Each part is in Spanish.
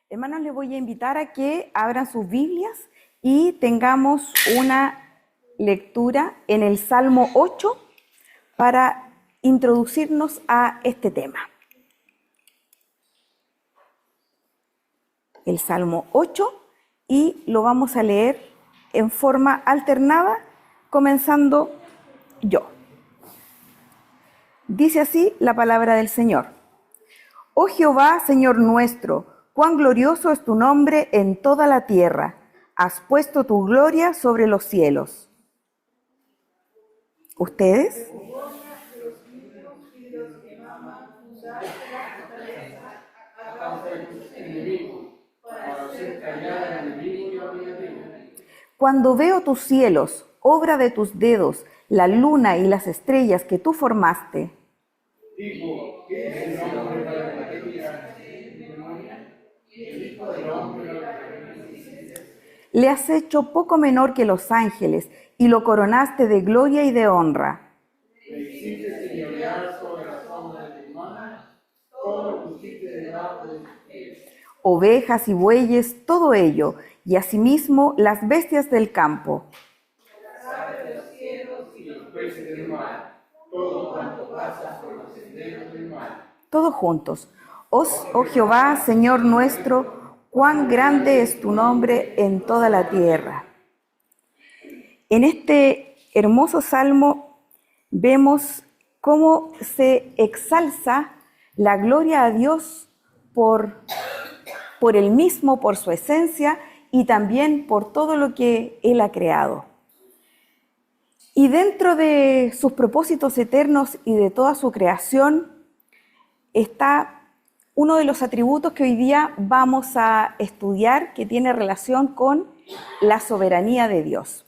Hermanos, les voy a invitar a que abran sus Biblias y tengamos una lectura en el Salmo 8 para introducirnos a este tema. El Salmo 8, y lo vamos a leer en forma alternada, comenzando yo. Dice así la palabra del Señor. Oh Jehová, Señor nuestro, cuán glorioso es tu nombre en toda la tierra. Has puesto tu gloria sobre los cielos. ¿Ustedes? Cuando veo tus cielos, obra de tus dedos, la luna y las estrellas que tú formaste, digo, ¿qué es el hombre para que le has hecho poco menor que los ángeles y lo coronaste de gloria y de honra. Le hiciste señorear sobre la sombra de tu mano, todo lo pusiste debajo de tus pies. Ovejas y bueyes, todo ello, y asimismo las bestias del campo. Las aves de los cielos y los peces del mar, todo cuanto pasa por los senderos del mar. Todos juntos. Oh Jehová, Señor nuestro, cuán grande es tu nombre en toda la tierra. En este hermoso salmo vemos cómo se exalza la gloria a Dios por Él mismo, por su esencia y también por todo lo que Él ha creado. Y dentro de sus propósitos eternos y de toda su creación está uno de los atributos que hoy día vamos a estudiar, que tiene relación con la soberanía de Dios.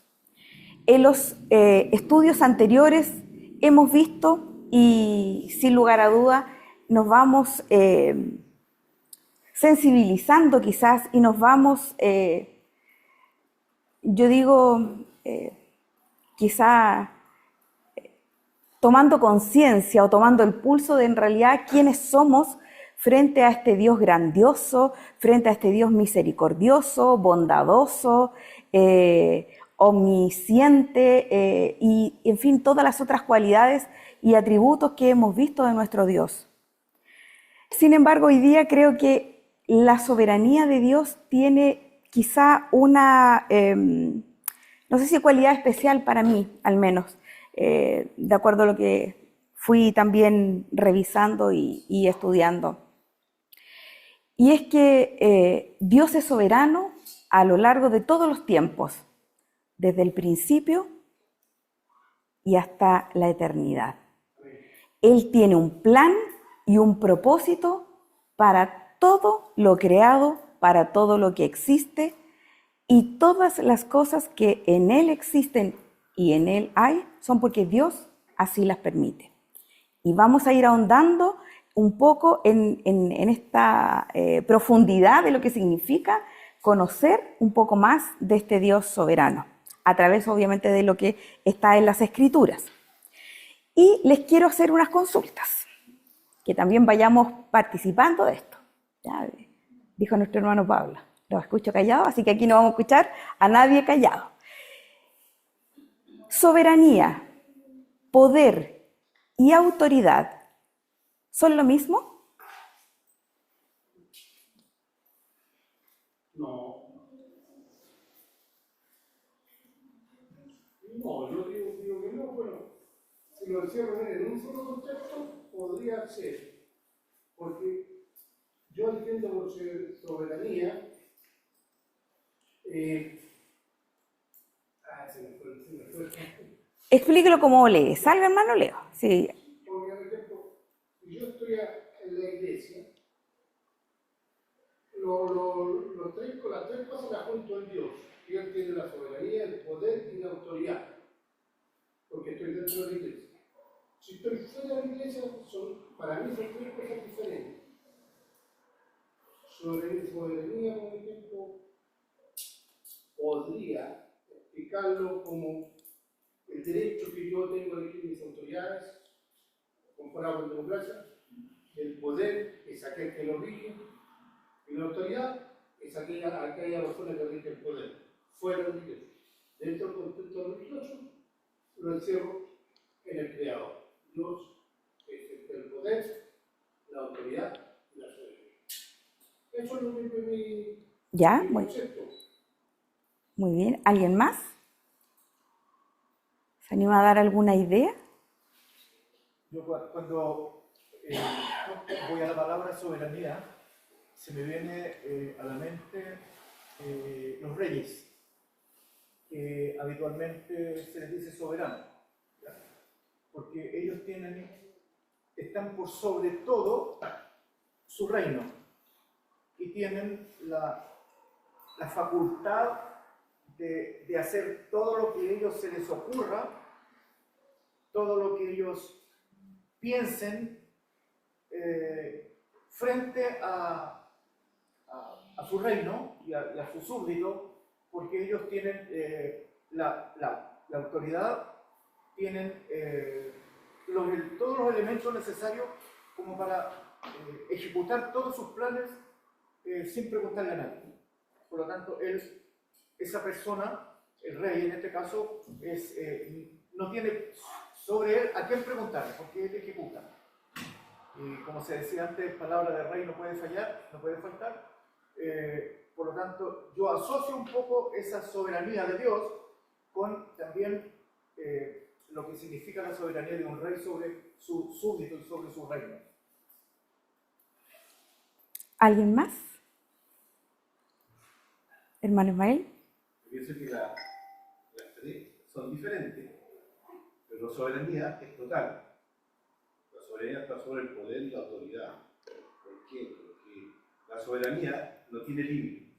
En los estudios anteriores hemos visto, y sin lugar a duda nos vamos sensibilizando quizás y nos vamos, quizá tomando conciencia o tomando el pulso de en realidad quiénes somos frente a este Dios grandioso, frente a este Dios misericordioso, bondadoso, omnisciente y, en fin, todas las otras cualidades y atributos que hemos visto de nuestro Dios. Sin embargo, hoy día creo que la soberanía de Dios tiene quizá una, no sé si cualidad especial para mí, al menos, de acuerdo a lo que fui también revisando y estudiando. Y es que Dios es soberano a lo largo de todos los tiempos, desde el principio y hasta la eternidad. Él tiene un plan y un propósito para todo lo creado, para todo lo que existe, y todas las cosas que en Él existen y en Él hay son porque Dios así las permite. Y vamos a ir ahondando un poco en esta profundidad de lo que significa conocer un poco más de este Dios soberano, a través obviamente de lo que está en las Escrituras. Y les quiero hacer unas consultas, que también vayamos participando de esto. Ya dijo nuestro hermano Pablo, lo escucho callado, así que aquí no vamos a escuchar a nadie callado. Soberanía, poder y autoridad, ¿son lo mismo? No, yo digo que no. Bueno, si lo encierro en un solo contexto, podría ser, porque yo entiendo por soberanía, se me fue. Explíquelo como lee. Salga, hermano, leo. Sí. Porque, por ejemplo, si yo estoy en la iglesia, las tres cosas las junto en Dios. Dios tiene la soberanía, el poder y la autoridad, porque estoy dentro de la iglesia. Si estoy fuera de la iglesia, para mí son tres cosas diferentes. Soberanía, por ejemplo, podría explicarlo como el derecho que yo tengo a elegir mis autoridades, comparado con democracia, el poder es aquel que lo rige, y La autoridad es aquella persona que rige el poder, fuera de la iglesia. Dentro del contexto religioso, lo encierro en el Creador. Dios es el poder, la autoridad y la soberanía. Eso es lo que es ¿Ya? mi concepto. Muy bien. ¿Alguien más? ¿Se anima a dar alguna idea? Yo cuando voy a la palabra soberanía, se me viene a la mente los reyes, que habitualmente se les dice soberano, ¿ya? Porque ellos están por sobre todo su reino y tienen la facultad de hacer todo lo que a ellos se les ocurra, todo lo que ellos piensen frente a su reino y a su súbdito, porque ellos tienen la autoridad, tienen todos los elementos necesarios como para ejecutar todos sus planes sin preguntarle a nadie. Por lo tanto, esa persona, el rey en este caso, no tiene sobre él a quién preguntarle, porque él ejecuta. Y como se decía antes, palabra de rey no puede fallar, no puede faltar. Por lo tanto, yo asocio un poco esa soberanía de Dios con también lo que significa la soberanía de un rey sobre su súbdito y sobre su reino. ¿Alguien más? Hermano Ismael. Yo pienso que las tres son diferentes, pero la soberanía es total. La soberanía está sobre el poder y la autoridad. ¿Por qué? Porque la soberanía no tiene límite.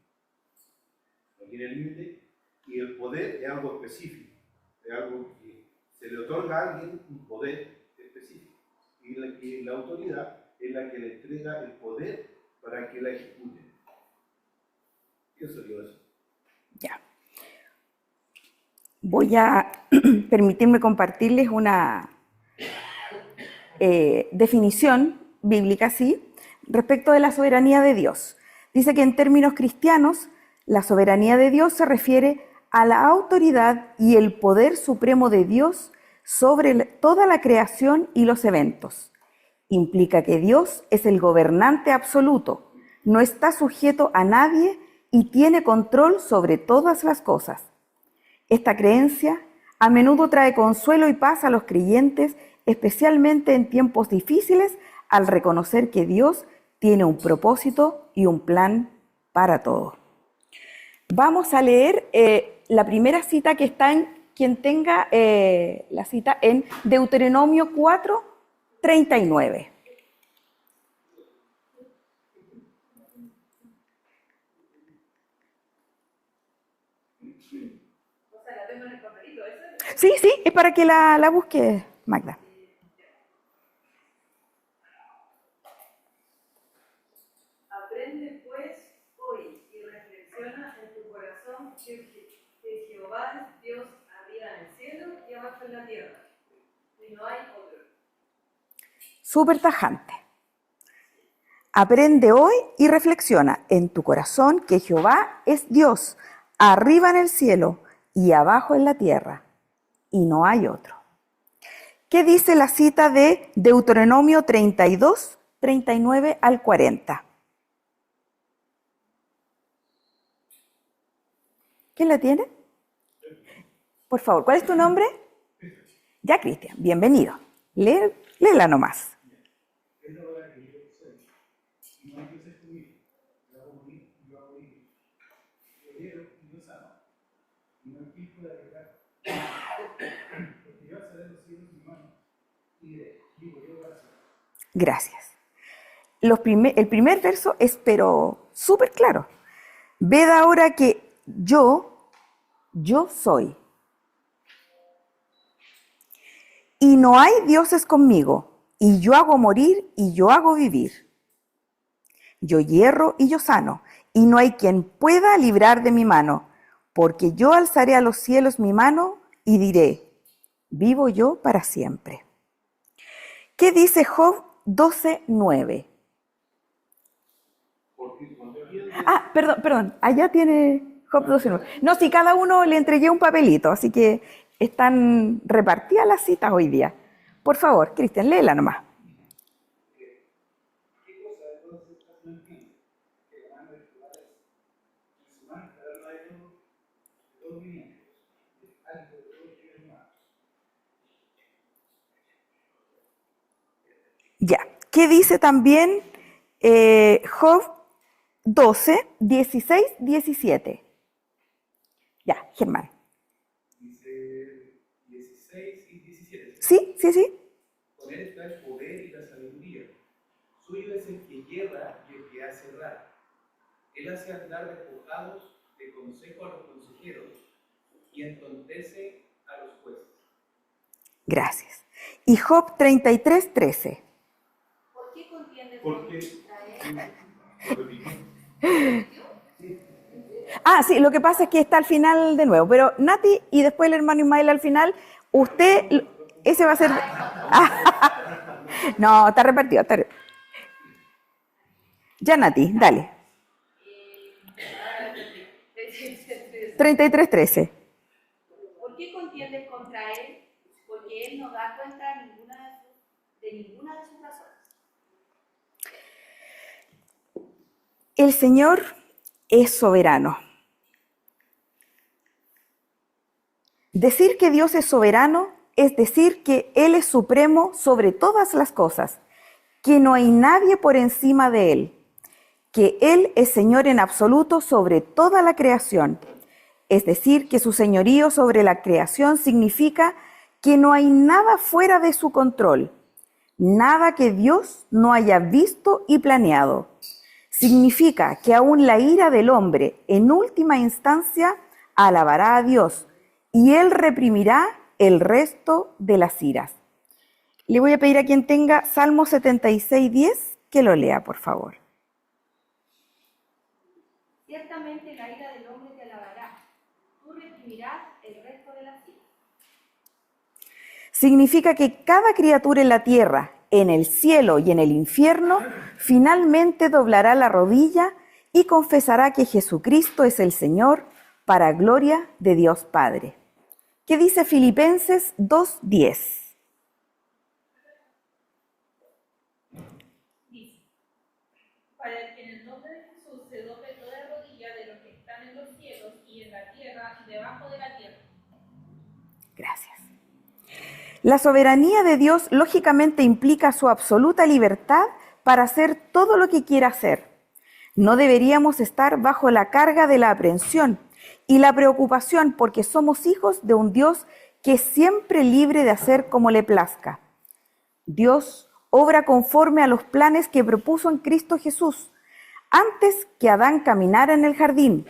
No tiene límite y el poder es algo específico. Es algo que se le otorga a alguien un poder específico. Y la autoridad es la que le entrega el poder para que la ejecute. Pienso yo eso. Ya. Voy a permitirme compartirles una definición bíblica, sí, respecto de la soberanía de Dios. Dice que en términos cristianos, la soberanía de Dios se refiere a la autoridad y el poder supremo de Dios sobre toda la creación y los eventos. Implica que Dios es el gobernante absoluto, no está sujeto a nadie y tiene control sobre todas las cosas. Esta creencia a menudo trae consuelo y paz a los creyentes, especialmente en tiempos difíciles, al reconocer que Dios tiene un propósito y un plan para todo. Vamos a leer la primera cita que está quien tenga la cita en Deuteronomio 4:39. Sí, es para que la busque, Magda. Aprende pues hoy y reflexiona en tu corazón que Jehová es Dios arriba en el cielo y abajo en la tierra, y no hay otro. Súper tajante. Aprende hoy y reflexiona en tu corazón que Jehová es Dios, arriba en el cielo y abajo en la tierra, y no hay otro. ¿Qué dice la cita de Deuteronomio 32, 39 al 40? ¿Quién la tiene? Por favor, ¿cuál es tu nombre? Ya, Cristian, bienvenido. Léela nomás. Es la hora que yo soy. Y no hay Dios conmigo. Yo hago morir, yo hago vivir. Yo hiero y yo sano. Y no hay quien pueda arreglar. Porque yo alzaré los cielos en mi mano y diré, vivo yo gracias. Gracias. El primer verso es pero súper claro. Ved ahora que yo soy. Y no hay dioses conmigo, y yo hago morir y yo hago vivir. Yo hierro y yo sano, y no hay quien pueda librar de mi mano, porque yo alzaré a los cielos mi mano y diré, vivo yo para siempre. ¿Qué dice Job 12:9? Porque cuando Ah, perdón, allá tiene Job 12:9. No, si cada uno le entregué un papelito, así que están repartidas las citas hoy día. Por favor, Cristian, léela nomás. Ya, ¿qué dice también Job 12, 16, 17? Ya, Germán. Dice 16 y 17. Sí, sí, sí. Con él está el poder y la sabiduría. Suyo es el que lleva y el que hace errar. Él hace andar despojados de consejo a los consejeros y entontece a los jueces. Gracias. Y Job 33, 13. ¿Por qué contiendes Porque Ah, sí, lo que pasa es que está al final de nuevo, pero Nati y después el hermano Ismael al final, usted, ese va a ser... No, está repartido, está repartido. Ya Nati, dale. 33, 13. ¿Por qué contiendes contra él? Porque él no da cuenta de ninguna de sus razones. El Señor es soberano. Decir que Dios es soberano es decir que Él es supremo sobre todas las cosas, que no hay nadie por encima de Él, que Él es Señor en absoluto sobre toda la creación. Es decir, que su señorío sobre la creación significa que no hay nada fuera de su control, nada que Dios no haya visto y planeado. Significa que aún la ira del hombre, en última instancia, alabará a Dios y Él reprimirá el resto de las iras. Le voy a pedir a quien tenga Salmo 76, 10 que lo lea, por favor. Ciertamente la ira del hombre te alabará, tú reprimirás el resto de las iras. Significa que cada criatura en la tierra, en el cielo y en el infierno, finalmente doblará la rodilla y confesará que Jesucristo es el Señor para gloria de Dios Padre. ¿Qué dice Filipenses 2:10? Dice, para que en el nombre de Jesús se doble toda rodilla de los que están en los cielos y en la tierra y debajo de la tierra. Gracias. La soberanía de Dios lógicamente implica su absoluta libertad para hacer todo lo que quiera hacer. No deberíamos estar bajo la carga de la aprensión y la preocupación porque somos hijos de un Dios que es siempre libre de hacer como le plazca. Dios obra conforme a los planes que propuso en Cristo Jesús, antes que Adán caminara en el jardín,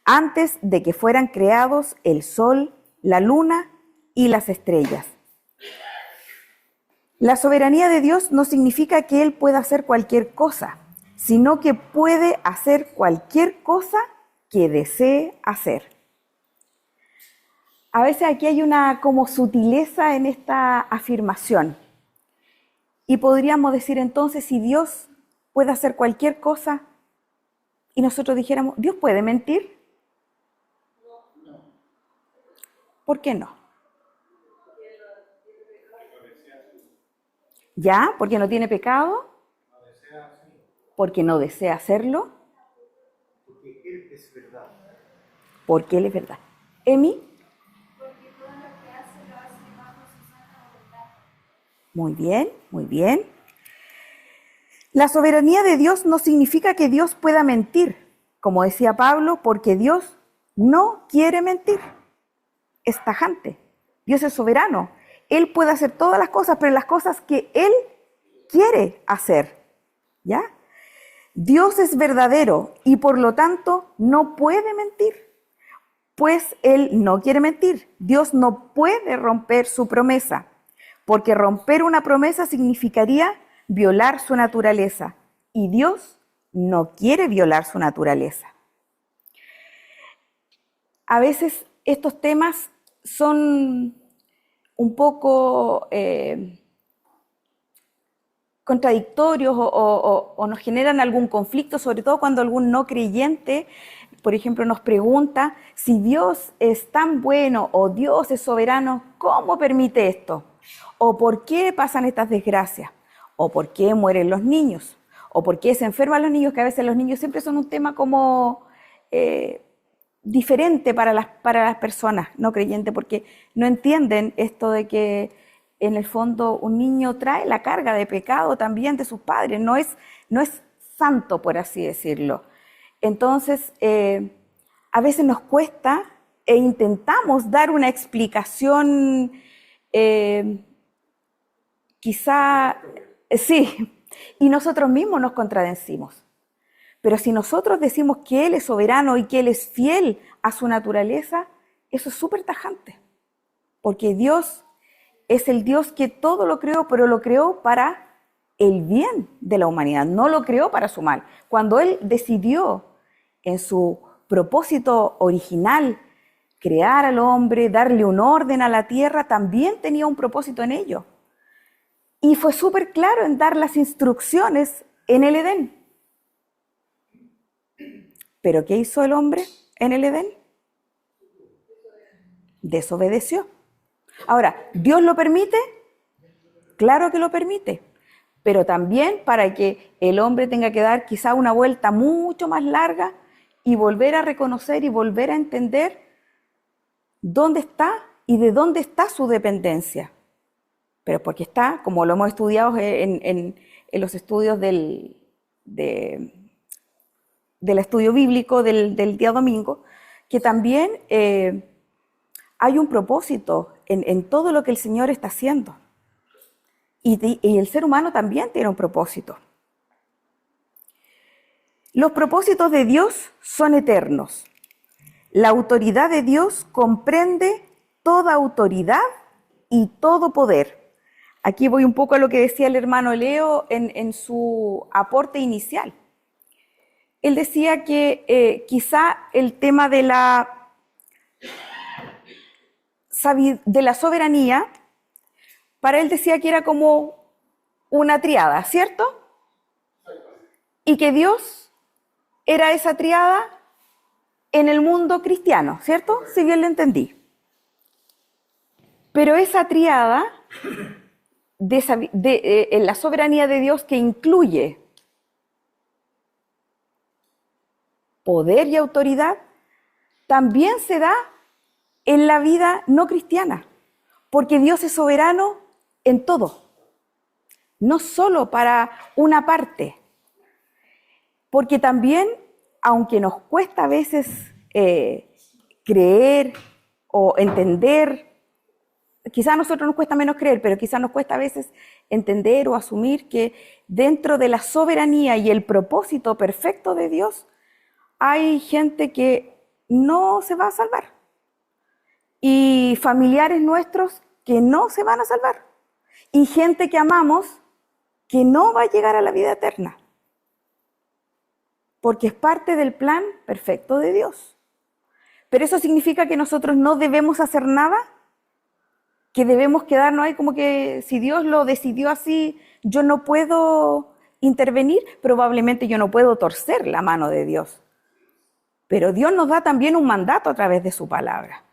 antes de que fueran creados el sol, la luna y las estrellas. La soberanía de Dios no significa que Él pueda hacer cualquier cosa, sino que puede hacer cualquier cosa que desee hacer. A veces aquí hay una como sutileza en esta afirmación. Y podríamos decir entonces, si Dios puede hacer cualquier cosa y nosotros dijéramos, ¿Dios puede mentir? ¿Por qué no? ¿Ya? ¿Porque no tiene pecado? ¿Porque no desea hacerlo? Porque Él es verdad. Porque Él es verdad. ¿Emi? Porque todo lo que hace lo hace bajo su santa voluntad. Muy bien, muy bien. La soberanía de Dios no significa que Dios pueda mentir, como decía Pablo, porque Dios no quiere mentir. Es tajante. Dios es soberano. Él puede hacer todas las cosas, pero las cosas que Él quiere hacer. ¿Ya? Dios es verdadero y por lo tanto no puede mentir. Pues Él no quiere mentir. Dios no puede romper su promesa, porque romper una promesa significaría violar su naturaleza. Y Dios no quiere violar su naturaleza. A veces estos temas son un poco contradictorios o nos generan algún conflicto, sobre todo cuando algún no creyente, por ejemplo, nos pregunta si Dios es tan bueno o Dios es soberano, ¿cómo permite esto? ¿O por qué pasan estas desgracias? ¿O por qué mueren los niños? ¿O por qué se enferman los niños? Que a veces los niños siempre son un tema como diferente para las personas no creyentes, porque no entienden esto de que en el fondo un niño trae la carga de pecado también de sus padres, no es santo, por así decirlo. Entonces, a veces nos cuesta e intentamos dar una explicación, quizá, sí, y nosotros mismos nos contradecimos. Pero si nosotros decimos que Él es soberano y que Él es fiel a su naturaleza, eso es súper tajante, porque Dios es el Dios que todo lo creó, pero lo creó para el bien de la humanidad, no lo creó para su mal. Cuando Él decidió en su propósito original crear al hombre, darle un orden a la tierra, también tenía un propósito en ello. Y fue súper claro en dar las instrucciones en el Edén. ¿Pero qué hizo el hombre en el Edén? Desobedeció. Ahora, ¿Dios lo permite? Claro que lo permite, pero también para que el hombre tenga que dar quizá una vuelta mucho más larga y volver a reconocer y volver a entender dónde está y de dónde está su dependencia. Pero porque está, como lo hemos estudiado en los estudios del estudio bíblico del día domingo, que también hay un propósito en todo lo que el Señor está haciendo. Y el ser humano también tiene un propósito. Los propósitos de Dios son eternos. La autoridad de Dios comprende toda autoridad y todo poder. Aquí voy un poco a lo que decía el hermano Leo en su aporte inicial. Él decía que quizá el tema de la soberanía, para él decía que era como una triada, ¿cierto? Y que Dios era esa triada en el mundo cristiano, ¿cierto? Si bien lo entendí. Pero esa triada en la soberanía de Dios que incluye poder y autoridad, también se da en la vida no cristiana, porque Dios es soberano en todo, no solo para una parte, porque también, aunque nos cuesta a veces creer o entender, quizás a nosotros nos cuesta menos creer, pero quizás nos cuesta a veces entender o asumir que dentro de la soberanía y el propósito perfecto de Dios, hay gente que no se va a salvar y familiares nuestros que no se van a salvar y gente que amamos que no va a llegar a la vida eterna, porque es parte del plan perfecto de Dios. Pero eso significa que nosotros no debemos hacer nada, que debemos quedarnos ahí como que si Dios lo decidió así, yo no puedo intervenir, probablemente yo no puedo torcer la mano de Dios. Pero Dios nos da también un mandato a través de su palabra.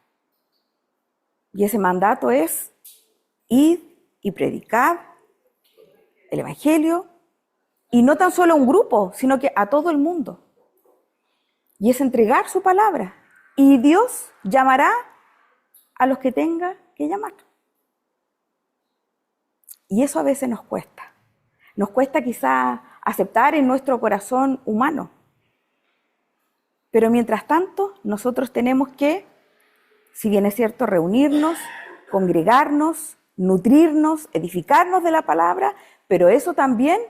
Y ese mandato es ir y predicar el Evangelio, y no tan solo a un grupo, sino que a todo el mundo. Y es entregar su palabra. Y Dios llamará a los que tenga que llamar. Y eso a veces nos cuesta. Nos cuesta quizá aceptar en nuestro corazón humano. Pero mientras tanto, nosotros tenemos que, si bien es cierto, reunirnos, congregarnos, nutrirnos, edificarnos de la palabra, pero eso también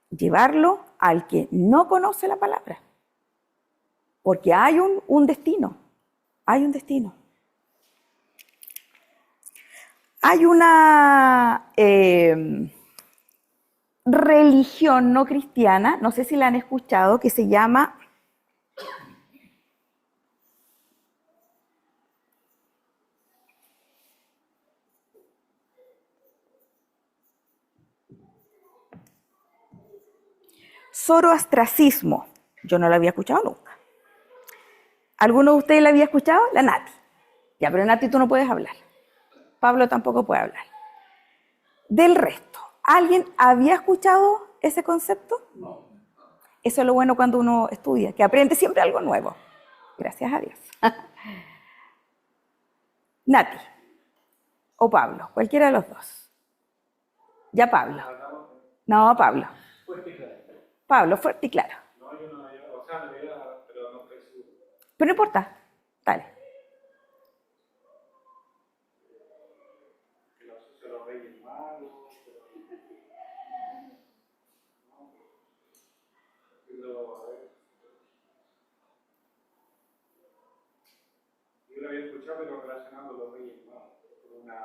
llevarlo al que no conoce la palabra. Porque hay un destino, hay un destino. Hay una religión no cristiana, no sé si la han escuchado, que se llama zoroastrianismo. Yo no lo había escuchado nunca. ¿Alguno de ustedes la había escuchado? La Nati. Ya, pero Nati, tú no puedes hablar. Pablo tampoco puede hablar. Del resto, ¿alguien había escuchado ese concepto? No. Eso es lo bueno cuando uno estudia, que aprende siempre algo nuevo. Gracias a Dios. Nati o Pablo, cualquiera de los dos. Ya Pablo. No, Pablo. Fuerte y claro. Pablo, fuerte y claro. No, yo no, o sea, me había, pero no estoy seguro. Pero no importa. Dale. Que los se los reyes magos, pero a ver. Yo lo había escuchado, pero relacionado con los reyes magos, por una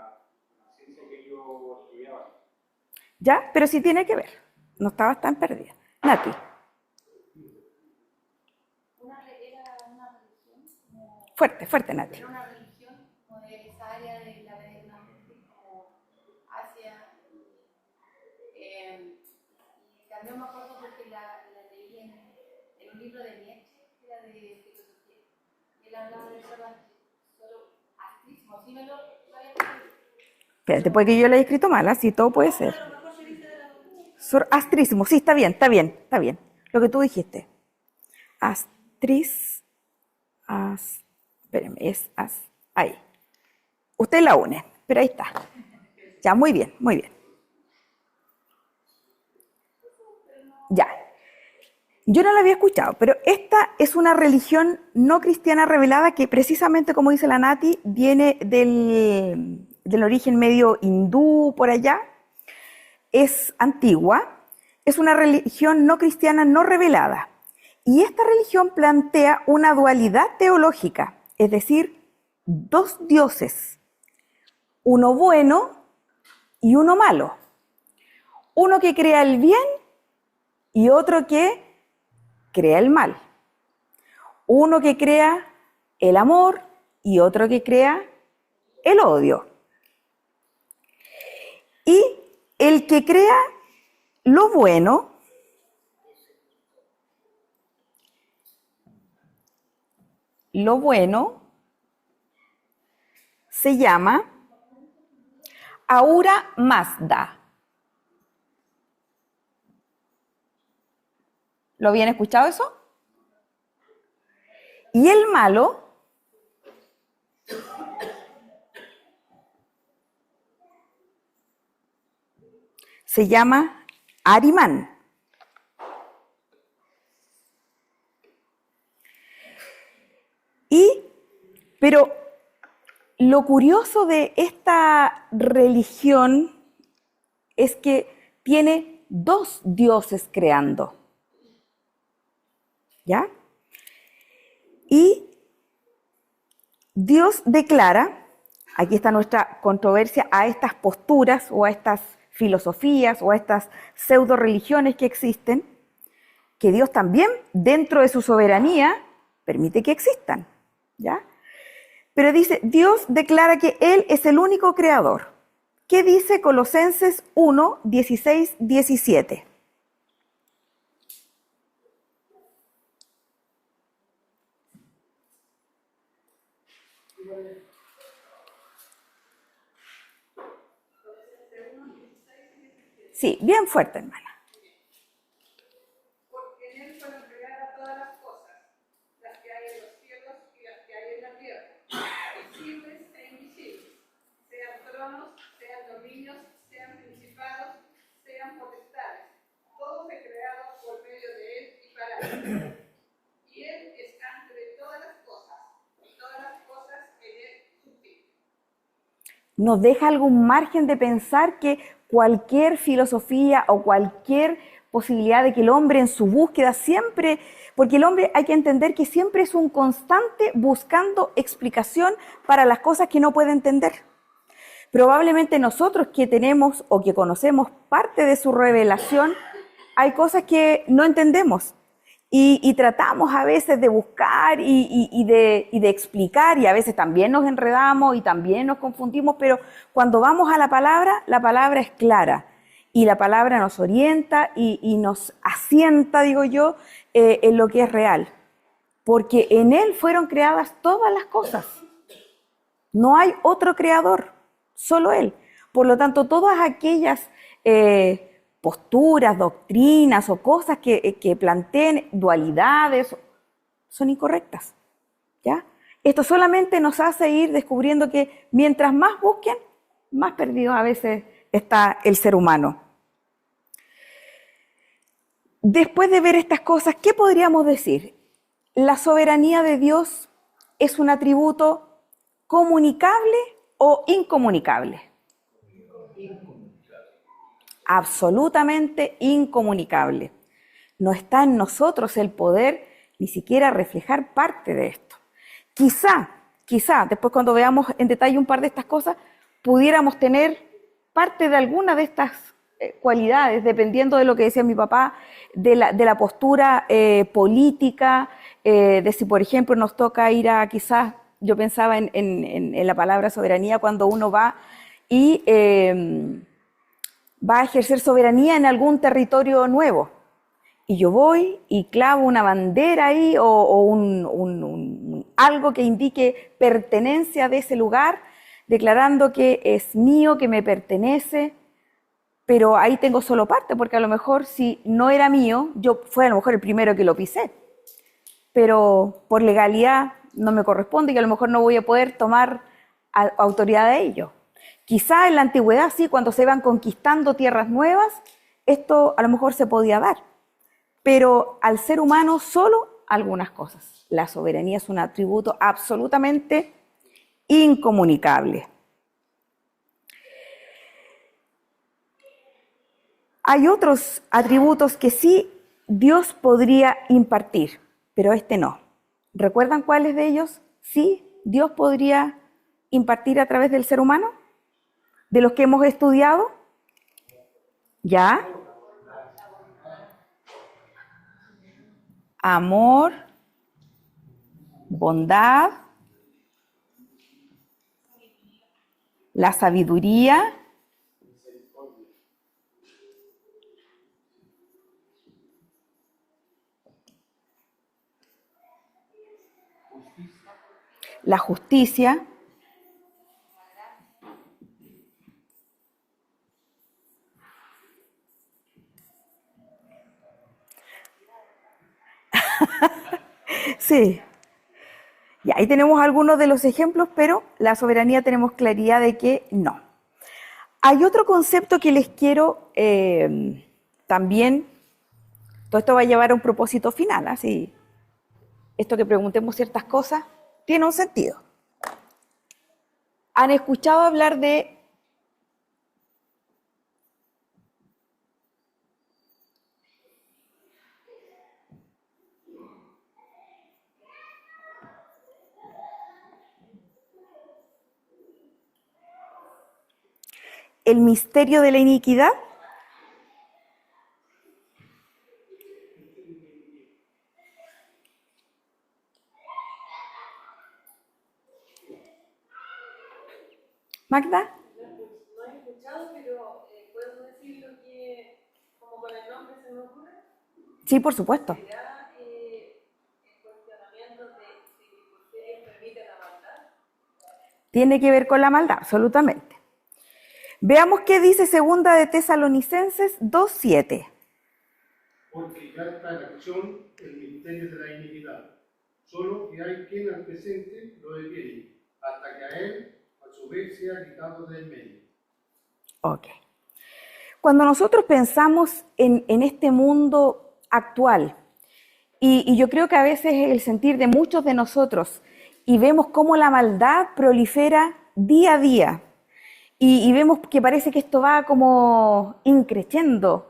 ciencia que yo estudiaba. ¿Ya? Pero sí tiene que ver. No estabas tan perdida. Nati. Era una religión, Fuerte, fuerte, Nati. era una religión como de esa área de la Media como Asia. Y también me acuerdo porque la leí en un libro de Nietzsche, que era de filosofía. Y él hablaba de solo astrismo. ¿Sí me lo había escrito? Espérate, puede que yo la haya escrito mal, así todo puede ser. Zoroastrismo, sí, está bien, está bien, está bien. Lo que tú dijiste. Espérenme, ahí. Usted la une, pero ahí está. Ya, muy bien, muy bien. Ya. Yo no la había escuchado, pero esta es una religión no cristiana revelada que precisamente, como dice la Nati, viene del origen medio hindú por allá. Es antigua, es una religión no cristiana no revelada. Y esta religión plantea una dualidad teológica, es decir, dos dioses, uno bueno y uno malo. Uno que crea el bien y otro que crea el mal. Uno que crea el amor y otro que crea el odio. Y el que crea lo bueno se llama Ahura Mazda. ¿Lo habían escuchado eso? Y el malo se llama Arimán. Pero lo curioso de esta religión es que tiene dos dioses creando. ¿Ya? Y Dios declara, aquí está nuestra controversia, a estas posturas o a estas filosofías o a estas pseudo religiones que existen, que Dios también, dentro de su soberanía, permite que existan, ¿ya? Pero dice, Dios declara que Él es el único creador. ¿Qué dice Colosenses 1, 16, 17? Sí, bien fuerte, hermana. Porque en él fueron creadas todas las cosas, las que hay en los cielos y las que hay en la tierra, visibles e invisibles, sean tronos, sean dominios, sean principados, sean potestades. Todo fue creado por medio de él y para él. Y él es antes de todas las cosas, y todas las cosas en él subsisten. Nos deja algún margen de pensar que cualquier filosofía o cualquier posibilidad de que el hombre en su búsqueda siempre, porque el hombre hay que entender que siempre es un constante buscando explicación para las cosas que no puede entender. Probablemente nosotros que tenemos o que conocemos parte de su revelación, hay cosas que no entendemos y tratamos a veces de buscar y de explicar, y a veces también nos enredamos y también nos confundimos, pero cuando vamos a la palabra es clara. y la palabra nos orienta y nos asienta, digo yo, en lo que es real. Porque en Él fueron creadas todas las cosas. No hay otro creador, solo Él. Por lo tanto, todas aquellas posturas, doctrinas o cosas que planteen dualidades son incorrectas, ¿ya? Esto solamente nos hace ir descubriendo que mientras más busquen, más perdidos a veces está el ser humano. Después de ver estas cosas, ¿qué podríamos decir? ¿La soberanía de Dios es un atributo comunicable o incomunicable? Absolutamente incomunicable. No está en nosotros el poder ni siquiera reflejar parte de esto. Quizá, después cuando veamos en detalle un par de estas cosas, pudiéramos tener parte de alguna de estas cualidades, dependiendo de lo que decía mi papá, de la postura política, de si por ejemplo nos toca ir a, quizás, yo pensaba en la palabra soberanía cuando uno va y va a ejercer soberanía en algún territorio nuevo. Y yo voy y clavo una bandera ahí o algo que indique pertenencia de ese lugar, declarando que es mío, que me pertenece, pero ahí tengo solo parte, porque a lo mejor si no era mío, yo fui a lo mejor el primero que lo pisé, pero por legalidad no me corresponde y a lo mejor no voy a poder tomar autoridad de ello. Quizá en la antigüedad sí, cuando se iban conquistando tierras nuevas, esto a lo mejor se podía dar. Pero al ser humano solo algunas cosas. La soberanía es un atributo absolutamente incomunicable. Hay otros atributos que sí Dios podría impartir, pero este no. ¿Recuerdan cuáles de ellos sí Dios podría impartir a través del ser humano? ¿De los que hemos estudiado? ¿Ya? Amor, bondad, la sabiduría, la justicia, sí. Y ahí tenemos algunos de los ejemplos, pero la soberanía tenemos claridad de que no. Hay otro concepto que les quiero también, todo esto va a llevar a un propósito final, así, esto que preguntemos ciertas cosas, tiene un sentido. ¿Han escuchado hablar de el misterio de la iniquidad? ¿Magda? No he escuchado, pero ¿puedo decir lo que, como con el nombre se me ocurre? Sí, por supuesto. ¿Será el cuestionamiento de por qué Dios permite la maldad? Tiene que ver con la maldad, absolutamente. Veamos qué dice segunda de Tesalonicenses 2:7. Porque ya está en acción el misterio de la iniquidad. Solo que hay quien al presente lo detiene, hasta que a él, a su vez, sea quitado del medio. Ok. Cuando nosotros pensamos en este mundo actual, y yo creo que a veces es el sentir de muchos de nosotros, y vemos cómo la maldad prolifera día a día, y vemos que parece que esto va como increciendo.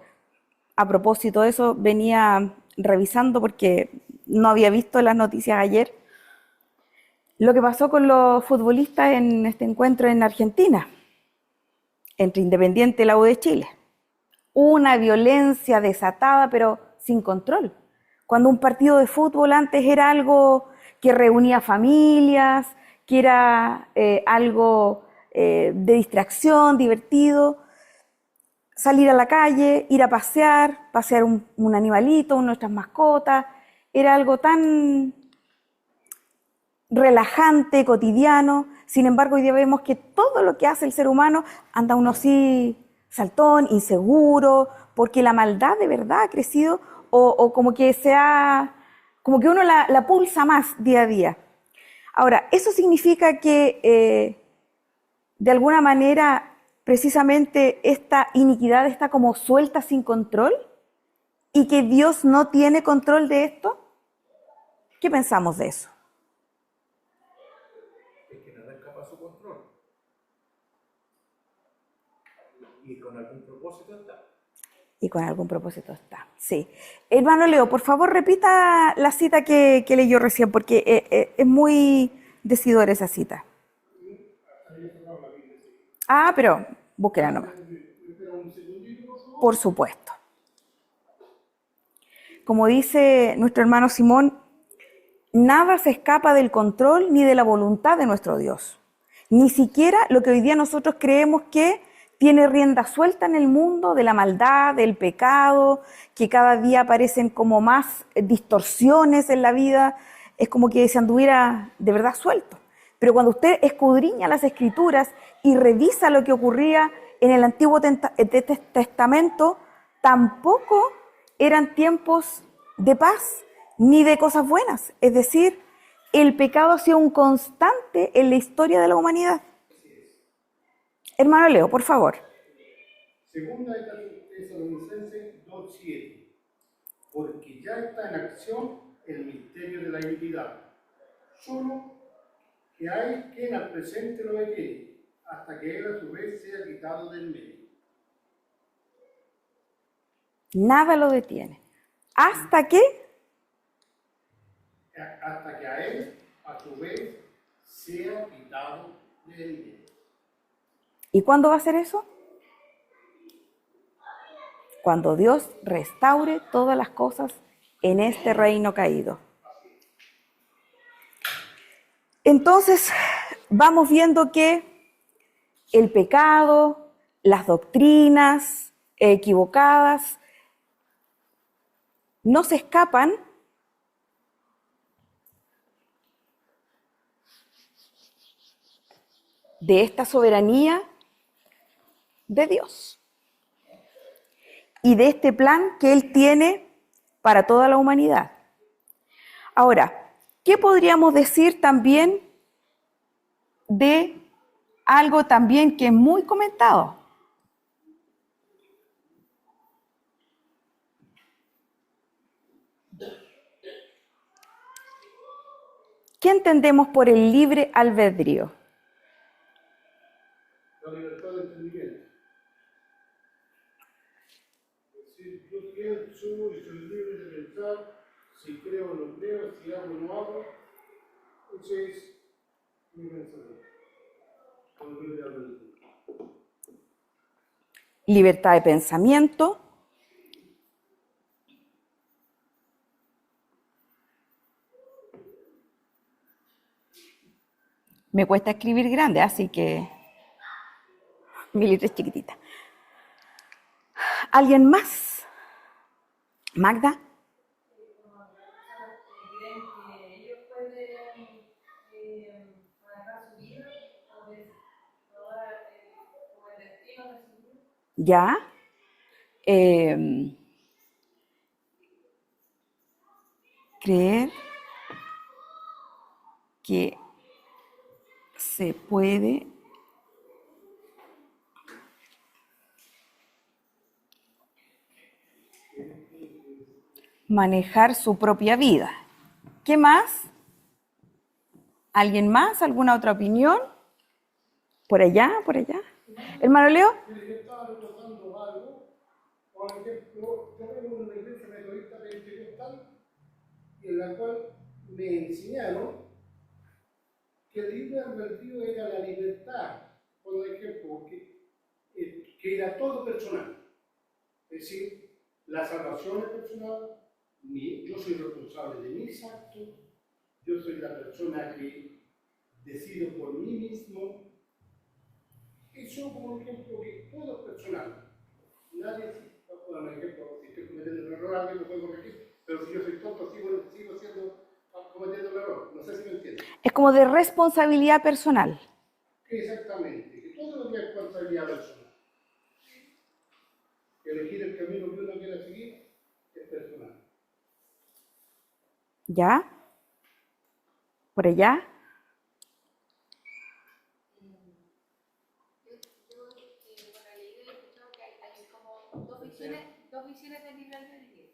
A propósito de eso, venía revisando porque no había visto las noticias ayer, lo que pasó con los futbolistas en este encuentro en Argentina, entre Independiente y la U de Chile. Una violencia desatada, pero sin control. Cuando un partido de fútbol antes era algo que reunía familias, que era algo de distracción, divertido, salir a la calle, ir a pasear un animalito, nuestras mascotas. Era algo tan relajante, cotidiano. Sin embargo, hoy día vemos que todo lo que hace el ser humano anda uno así saltón, inseguro, porque la maldad de verdad ha crecido o como que como que uno la pulsa más día a día. Ahora, eso significa que de alguna manera precisamente esta iniquidad está como suelta sin control y que Dios no tiene control de esto. ¿Qué pensamos de eso? Es que nada escapa a su control. Y con algún propósito está. Y con algún propósito está, sí. Hermano Leo, por favor repita la cita que leyó recién, porque es muy decidora esa cita. Ah, pero búsquela nomás. Por supuesto. Como dice nuestro hermano Simón, nada se escapa del control ni de la voluntad de nuestro Dios. Ni siquiera lo que hoy día nosotros creemos que tiene rienda suelta en el mundo de la maldad, del pecado, que cada día aparecen como más distorsiones en la vida, es como que se anduviera de verdad suelto. Pero cuando usted escudriña las Escrituras y revisa lo que ocurría en el Antiguo Testamento, tampoco eran tiempos de paz ni de cosas buenas. Es decir, el pecado ha sido un constante en la historia de la humanidad. Hermano Leo, por favor. Segunda de Tesalonicenses 2:7. Porque ya está en acción el misterio de la iniquidad. Solo que hay quien al presente lo detiene, hasta que él a su vez sea quitado del medio. Nada lo detiene. ¿Hasta qué? Hasta que a él a su vez sea quitado del medio. ¿Y cuándo va a ser eso? Cuando Dios restaure todas las cosas en este reino caído. Entonces, vamos viendo que el pecado, las doctrinas equivocadas, no se escapan de esta soberanía de Dios y de este plan que Él tiene para toda la humanidad. Ahora, ¿qué podríamos decir también de algo también que es muy comentado? ¿Qué entendemos por el libre albedrío? La libertad de entendimiento. Es decir, yo pienso y soy libre de pensar, si creo o no creo, si hago o no hago. Ese es mi pensamiento. Con libre albedrío. Libertad de pensamiento. Me cuesta escribir grande, así que mi letra es chiquitita. ¿Alguien más? Magda. ¿Creen que ellos pueden manejar su vida o como el destino de su vida? Ya. Creer que se puede manejar su propia vida. ¿Qué más? ¿Alguien más? ¿Alguna otra opinión? ¿Por allá? ¿Por allá? Hermano Leo. Yo estaba recordando algo, por ejemplo, yo vengo de una iglesia metodista pentecostal en la cual me enseñaron que el libre albedrío era la libertad, por ejemplo, que era todo personal. Es decir, la salvación es personal, yo soy responsable de mis actos, yo soy la persona que decido por mí mismo. Eso como ejemplo que todo es personal. nadie, por ejemplo, si estoy cometiendo un error, alguien me puede corregir, pero si yo soy tonto, cometiendo el error. No sé si me entiendes. Es como de responsabilidad personal. Exactamente, que todo lo que es responsabilidad personal. Elegir el camino que uno quiera seguir es personal. ¿Ya? ¿Por allá? Bueno, he leído y he escuchado que hay como dos visiones del libre albedrío.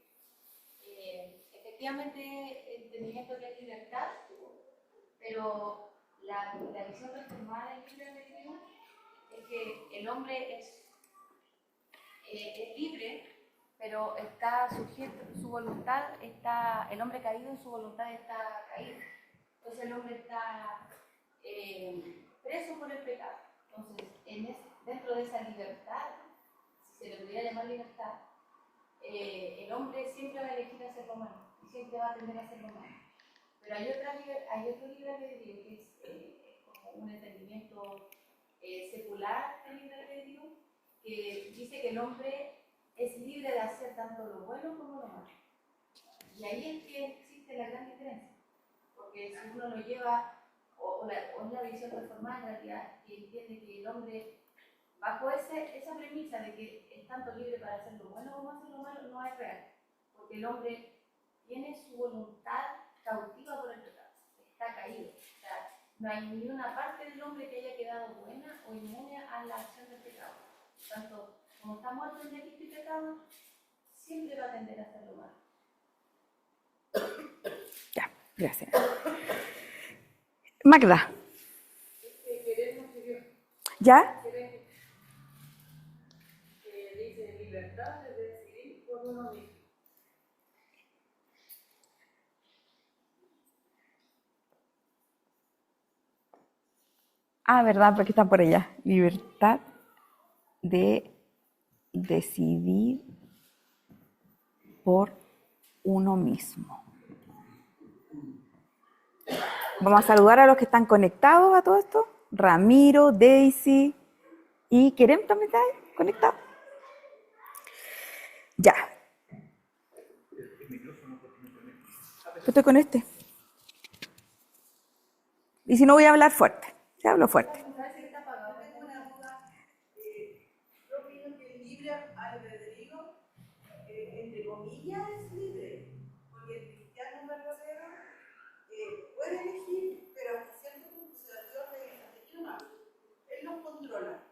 Efectivamente, entendimiento que es libertad, pero la visión reformada del libre albedrío es que el hombre es libre, pero está sujeto, su voluntad está, el hombre caído en su voluntad está caído. Entonces el hombre está preso por el pecado. Entonces, dentro de esa libertad, si se le pudiera llamar libertad, el hombre siempre va a elegir hacer lo malo y siempre va a tender a hacer lo malo. Pero hay otro libre albedrío que es como un entendimiento secular del libre albedrío, que dice que el hombre es libre de hacer tanto lo bueno como lo malo. Y ahí es que existe la gran diferencia, porque si uno lo lleva, o es la visión reformada en realidad, que entiende que el hombre, bajo esa premisa de que es tanto libre para hacer lo bueno como hacer lo malo, no es real, porque el hombre tiene su voluntad cautiva por el pecado, está caído. O sea, no hay ni una parte del hombre que haya quedado buena o inmune a la acción del pecado. Tanto como está muerto en delito y pecado, siempre va a tender a hacer lo malo. Ya, gracias. Magda. Queremos que Dios ¿Ya? dice libertad de decidir por uno mismo. Ah, ¿verdad? Porque está por allá. Libertad de decidir por uno mismo. Vamos a saludar a los que están conectados a todo esto. Ramiro, Daisy y Kerem también está ahí conectado. Ya. Yo estoy con este. Y si no voy a hablar fuerte. Ya hablo fuerte. Tengo una duda. Yo opino que el libre albedrío, entre comillas, es libre, porque el cristiano verdadero puede elegir, pero hasta cierto punto se da Dios de aquí nomás. Él nos controla.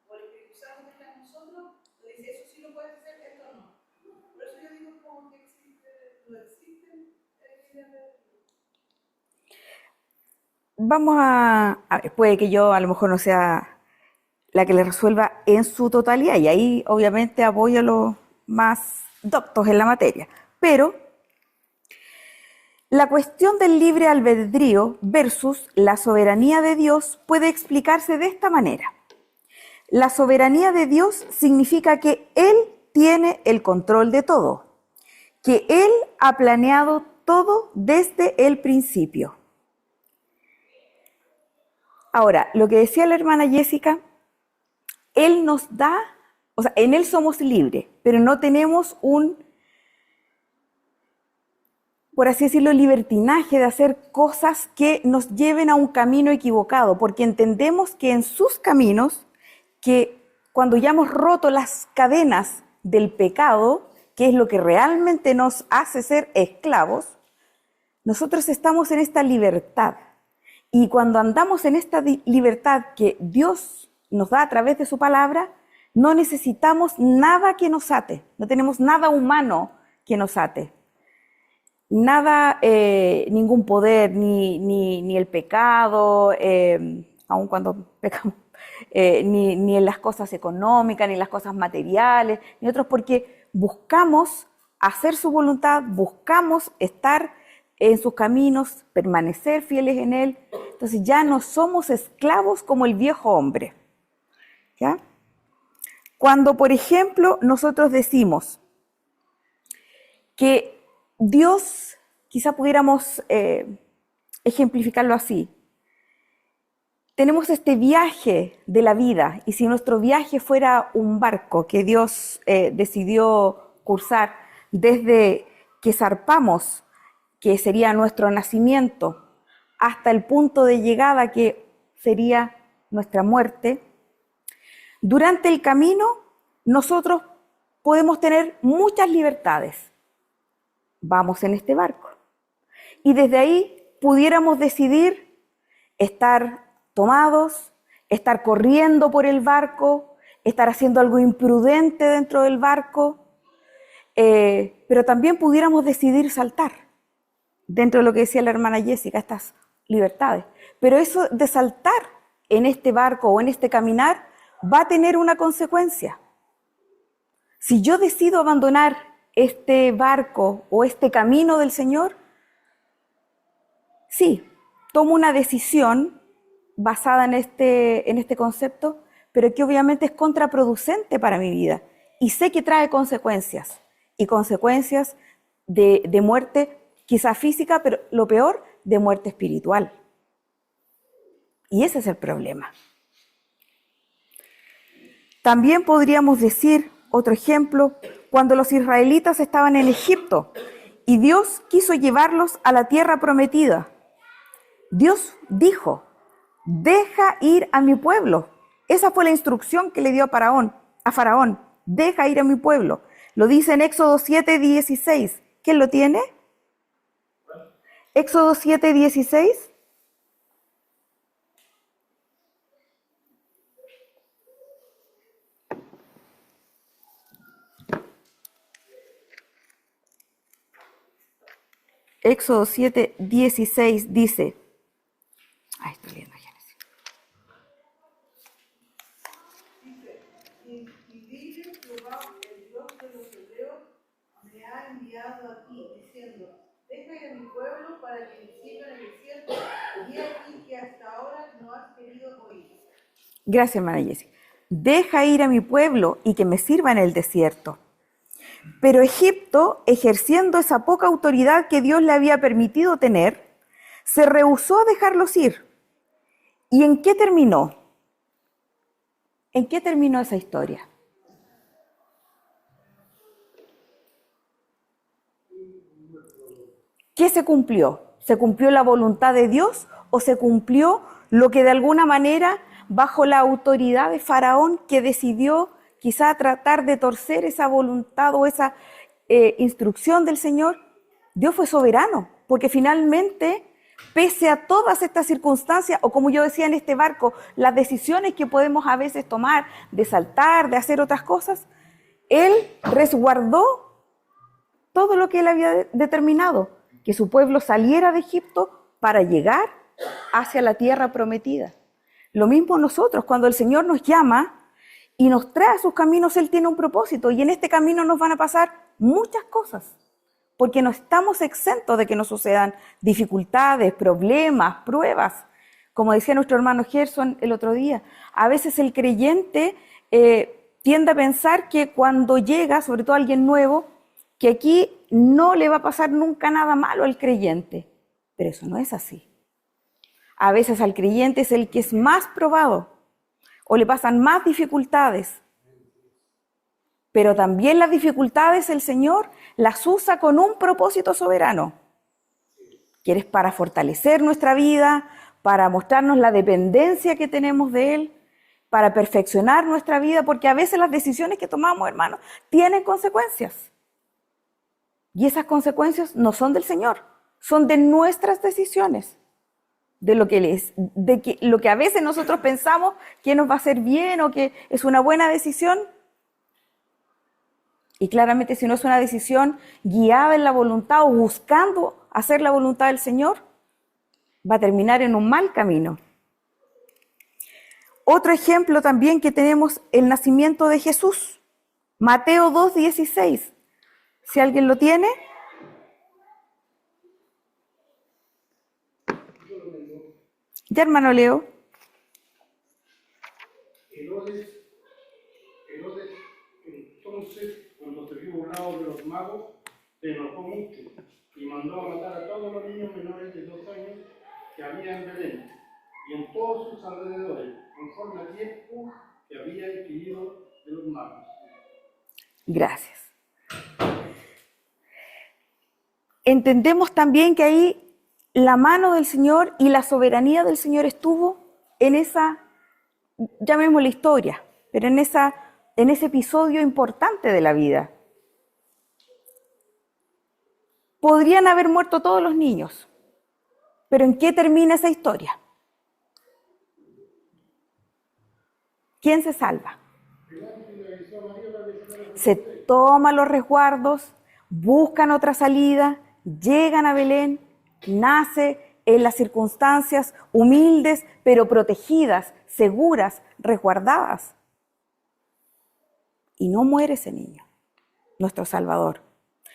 O el Espíritu Santo que está en nosotros, le dice, eso sí lo puedes hacer, esto no. Por eso yo digo como que no existe el libre albedrío. Vamos a ver, puede que yo a lo mejor no sea la que le resuelva en su totalidad, y ahí obviamente apoyo a los más doctos en la materia. Pero la cuestión del libre albedrío versus la soberanía de Dios puede explicarse de esta manera. La soberanía de Dios significa que Él tiene el control de todo, que Él ha planeado todo desde el principio. Ahora, lo que decía la hermana Jessica, Él nos da, o sea, en Él somos libres, pero no tenemos un, por así decirlo, libertinaje de hacer cosas que nos lleven a un camino equivocado, porque entendemos que en sus caminos, que cuando ya hemos roto las cadenas del pecado, que es lo que realmente nos hace ser esclavos, nosotros estamos en esta libertad. Y cuando andamos en esta libertad que Dios nos da a través de su palabra, no necesitamos nada que nos ate, no tenemos nada humano que nos ate. Nada, ningún poder, ni el pecado, aun cuando pecamos, ni en las cosas económicas, ni en las cosas materiales, ni otros, porque buscamos hacer su voluntad, buscamos estar en sus caminos, permanecer fieles en Él. Entonces ya no somos esclavos como el viejo hombre. ¿Ya? Cuando, por ejemplo, nosotros decimos que Dios, quizá pudiéramos ejemplificarlo así, tenemos este viaje de la vida, y si nuestro viaje fuera un barco que Dios decidió cursar desde que zarpamos, que sería nuestro nacimiento, hasta el punto de llegada que sería nuestra muerte, durante el camino nosotros podemos tener muchas libertades. Vamos en este barco. Y desde ahí pudiéramos decidir estar tomados, estar corriendo por el barco, estar haciendo algo imprudente dentro del barco, pero también pudiéramos decidir saltar, dentro de lo que decía la hermana Jessica, estas libertades. Pero eso de saltar en este barco o en este caminar va a tener una consecuencia. Si yo decido abandonar este barco o este camino del Señor, sí, tomo una decisión basada en este concepto, pero que obviamente es contraproducente para mi vida. Y sé que trae consecuencias, y consecuencias de muerte, quizá física, pero lo peor, de muerte espiritual. Y ese es el problema. También podríamos decir, otro ejemplo, cuando los israelitas estaban en Egipto y Dios quiso llevarlos a la tierra prometida. Dios dijo, deja ir a mi pueblo. Esa fue la instrucción que le dio a Faraón, deja ir a mi pueblo. Lo dice en Éxodo 7:16. ¿Quién lo tiene? Éxodo 7:16. Éxodo 7:16 dice, estoy leyendo Génesis. Dice, y dile, Jehová, el Dios de los hebreos, me ha enviado a ti, diciendo, deja ir a mi pueblo para que me sirva en el desierto, y aquí que hasta ahora no has querido oír. Gracias, hermana Jessica. Deja ir a mi pueblo y que me sirva en el desierto. Pero Egipto, ejerciendo esa poca autoridad que Dios le había permitido tener, se rehusó a dejarlos ir. ¿Y en qué terminó? ¿En qué terminó esa historia? ¿Qué se cumplió? ¿Se cumplió la voluntad de Dios o se cumplió lo que de alguna manera, bajo la autoridad de Faraón, que decidió quizá tratar de torcer esa voluntad o esa instrucción del Señor? Dios fue soberano, porque finalmente, pese a todas estas circunstancias, o como yo decía en este barco, las decisiones que podemos a veces tomar, de saltar, de hacer otras cosas, Él resguardó todo lo que Él había determinado, que su pueblo saliera de Egipto para llegar hacia la tierra prometida. Lo mismo nosotros, cuando el Señor nos llama y nos trae a sus caminos, Él tiene un propósito, y en este camino nos van a pasar muchas cosas, porque no estamos exentos de que nos sucedan dificultades, problemas, pruebas. Como decía nuestro hermano Gerson el otro día, a veces el creyente tiende a pensar que cuando llega, sobre todo alguien nuevo, que aquí no le va a pasar nunca nada malo al creyente, pero eso no es así. A veces al creyente es el que es más probado, o le pasan más dificultades. Pero también las dificultades el Señor las usa con un propósito soberano, que es para fortalecer nuestra vida, para mostrarnos la dependencia que tenemos de Él, para perfeccionar nuestra vida, porque a veces las decisiones que tomamos, hermanos, tienen consecuencias. Y esas consecuencias no son del Señor, son de nuestras decisiones. De lo que a veces nosotros pensamos que nos va a hacer bien o que es una buena decisión. Y claramente si no es una decisión guiada en la voluntad o buscando hacer la voluntad del Señor, va a terminar en un mal camino. Otro ejemplo también que tenemos, el nacimiento de Jesús. Mateo 2:16. Si alguien lo tiene. Ya, hermano Leo. Herodes, entonces, cuando se vio burlado de los magos, se enojó mucho y mandó a matar a todos los niños menores de 2 años que había en Belén y en todos sus alrededores, conforme al tiempo que había adquirido de los magos. Gracias. Entendemos también que ahí la mano del Señor y la soberanía del Señor estuvo en esa, llamémosla historia, pero en ese episodio importante de la vida. Podrían haber muerto todos los niños, pero ¿en qué termina esa historia? ¿Quién se salva? Se toman los resguardos, buscan otra salida, llegan a Belén, nace en las circunstancias humildes, pero protegidas, seguras, resguardadas. Y no muere ese niño, nuestro Salvador.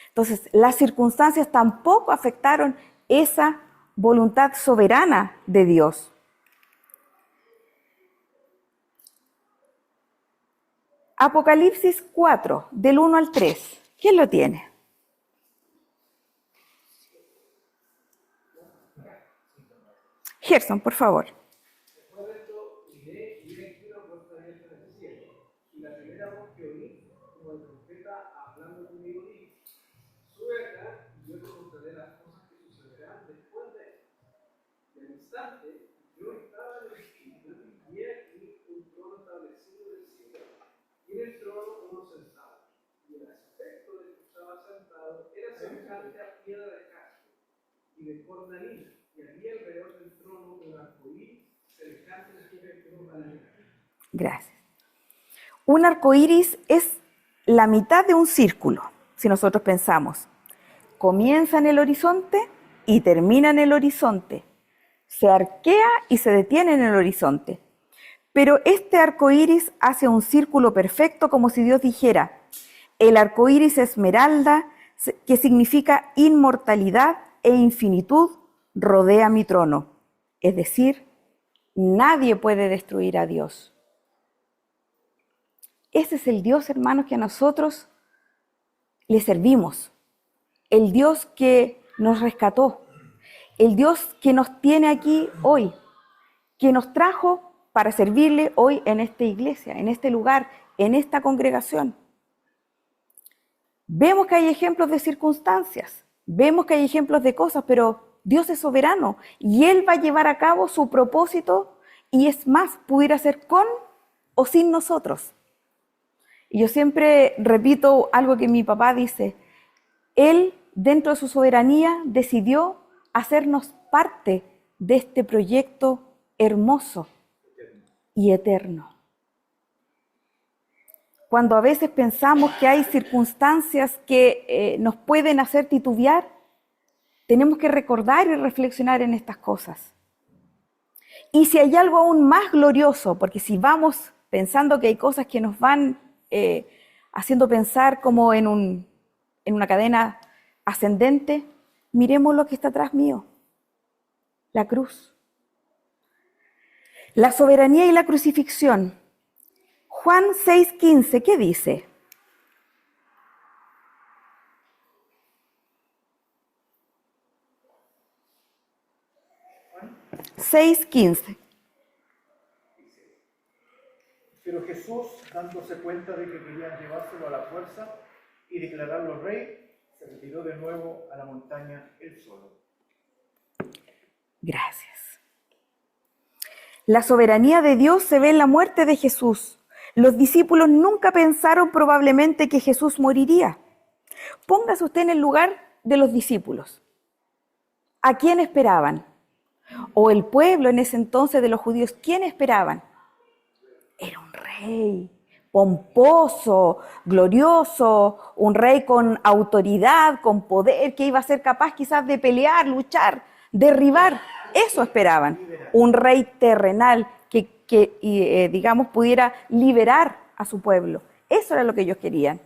Entonces, las circunstancias tampoco afectaron esa voluntad soberana de Dios. Apocalipsis 4, del 1 al 3. ¿Quién lo tiene? Gerson, por favor. Después de esto, miré y vi aquí una puerta abierta en el cielo. Y la primera voz que oí, como el profeta hablando conmigo, dijo: sube acá y yo te contaré las cosas que sucederán después de esto. Y al instante, yo estaba en el espíritu y he aquí un trono establecido del cielo. Y en el trono uno sentado. Y el aspecto del que estaba sentado era semejante a piedra de jaspe y de cornalina. Y había alrededor del trono un arcoíris semejante al espectro de la luna. Gracias. Un arcoíris es la mitad de un círculo, si nosotros pensamos. Comienza en el horizonte y termina en el horizonte. Se arquea y se detiene en el horizonte. Pero este arcoíris hace un círculo perfecto, como si Dios dijera: el arcoíris esmeralda, que significa inmortalidad e infinitud, rodea mi trono. Es decir, nadie puede destruir a Dios. Ese es el Dios, hermanos, que a nosotros le servimos. El Dios que nos rescató. El Dios que nos tiene aquí hoy. Que nos trajo para servirle hoy en esta iglesia, en este lugar, en esta congregación. Vemos que hay ejemplos de circunstancias. Vemos que hay ejemplos de cosas, pero Dios es soberano y Él va a llevar a cabo su propósito, y es más, pudiera ser con o sin nosotros. Y yo siempre repito algo que mi papá dice: Él, dentro de su soberanía, decidió hacernos parte de este proyecto hermoso y eterno. Cuando a veces pensamos que hay circunstancias que nos pueden hacer titubear, tenemos que recordar y reflexionar en estas cosas. Y si hay algo aún más glorioso, porque si vamos pensando que hay cosas que nos van haciendo pensar como en una cadena ascendente, miremos lo que está atrás mío, la cruz. La soberanía y la crucifixión. Juan 6:15, ¿qué dice? Juan 6:15. Pero Jesús, dándose cuenta de que querían llevárselo a la fuerza y declararlo rey, se retiró de nuevo a la montaña él solo. Gracias. La soberanía de Dios se ve en la muerte de Jesús. Los discípulos nunca pensaron probablemente que Jesús moriría. Póngase usted en el lugar de los discípulos. ¿A quién esperaban? O el pueblo en ese entonces de los judíos, ¿quién esperaban? Era un rey pomposo, glorioso, un rey con autoridad, con poder, que iba a ser capaz quizás de pelear, luchar, derribar. Eso esperaban. Un rey terrenal que digamos, pudiera liberar a su pueblo. Eso era lo que ellos querían.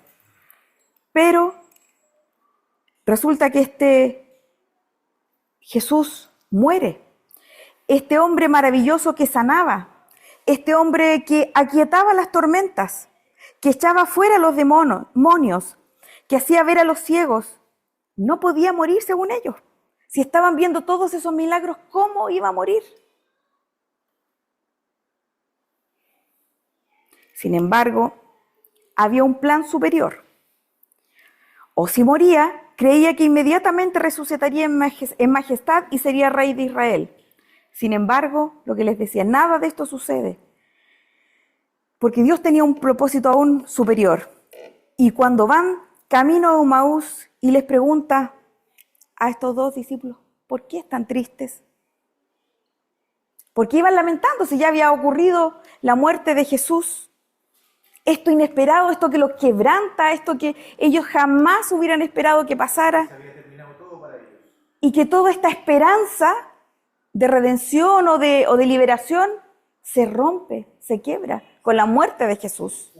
Pero resulta que este Jesús muere. Este hombre maravilloso que sanaba, este hombre que aquietaba las tormentas, que echaba fuera a los demonios, que hacía ver a los ciegos, no podía morir según ellos. Si estaban viendo todos esos milagros, ¿cómo iba a morir? Sin embargo, había un plan superior. O si moría, creía que inmediatamente resucitaría en majestad y sería rey de Israel. Sin embargo, lo que les decía, nada de esto sucede, porque Dios tenía un propósito aún superior. Y cuando van camino a Emaús y les pregunta a estos dos discípulos, ¿por qué están tristes? ¿Por qué iban lamentándose? Ya había ocurrido la muerte de Jesús. Esto inesperado, esto que los quebranta, esto que ellos jamás hubieran esperado que pasara. Se había terminado todo para ellos. Y que toda esta esperanza de redención o de liberación se rompe, se quiebra con la muerte de Jesús.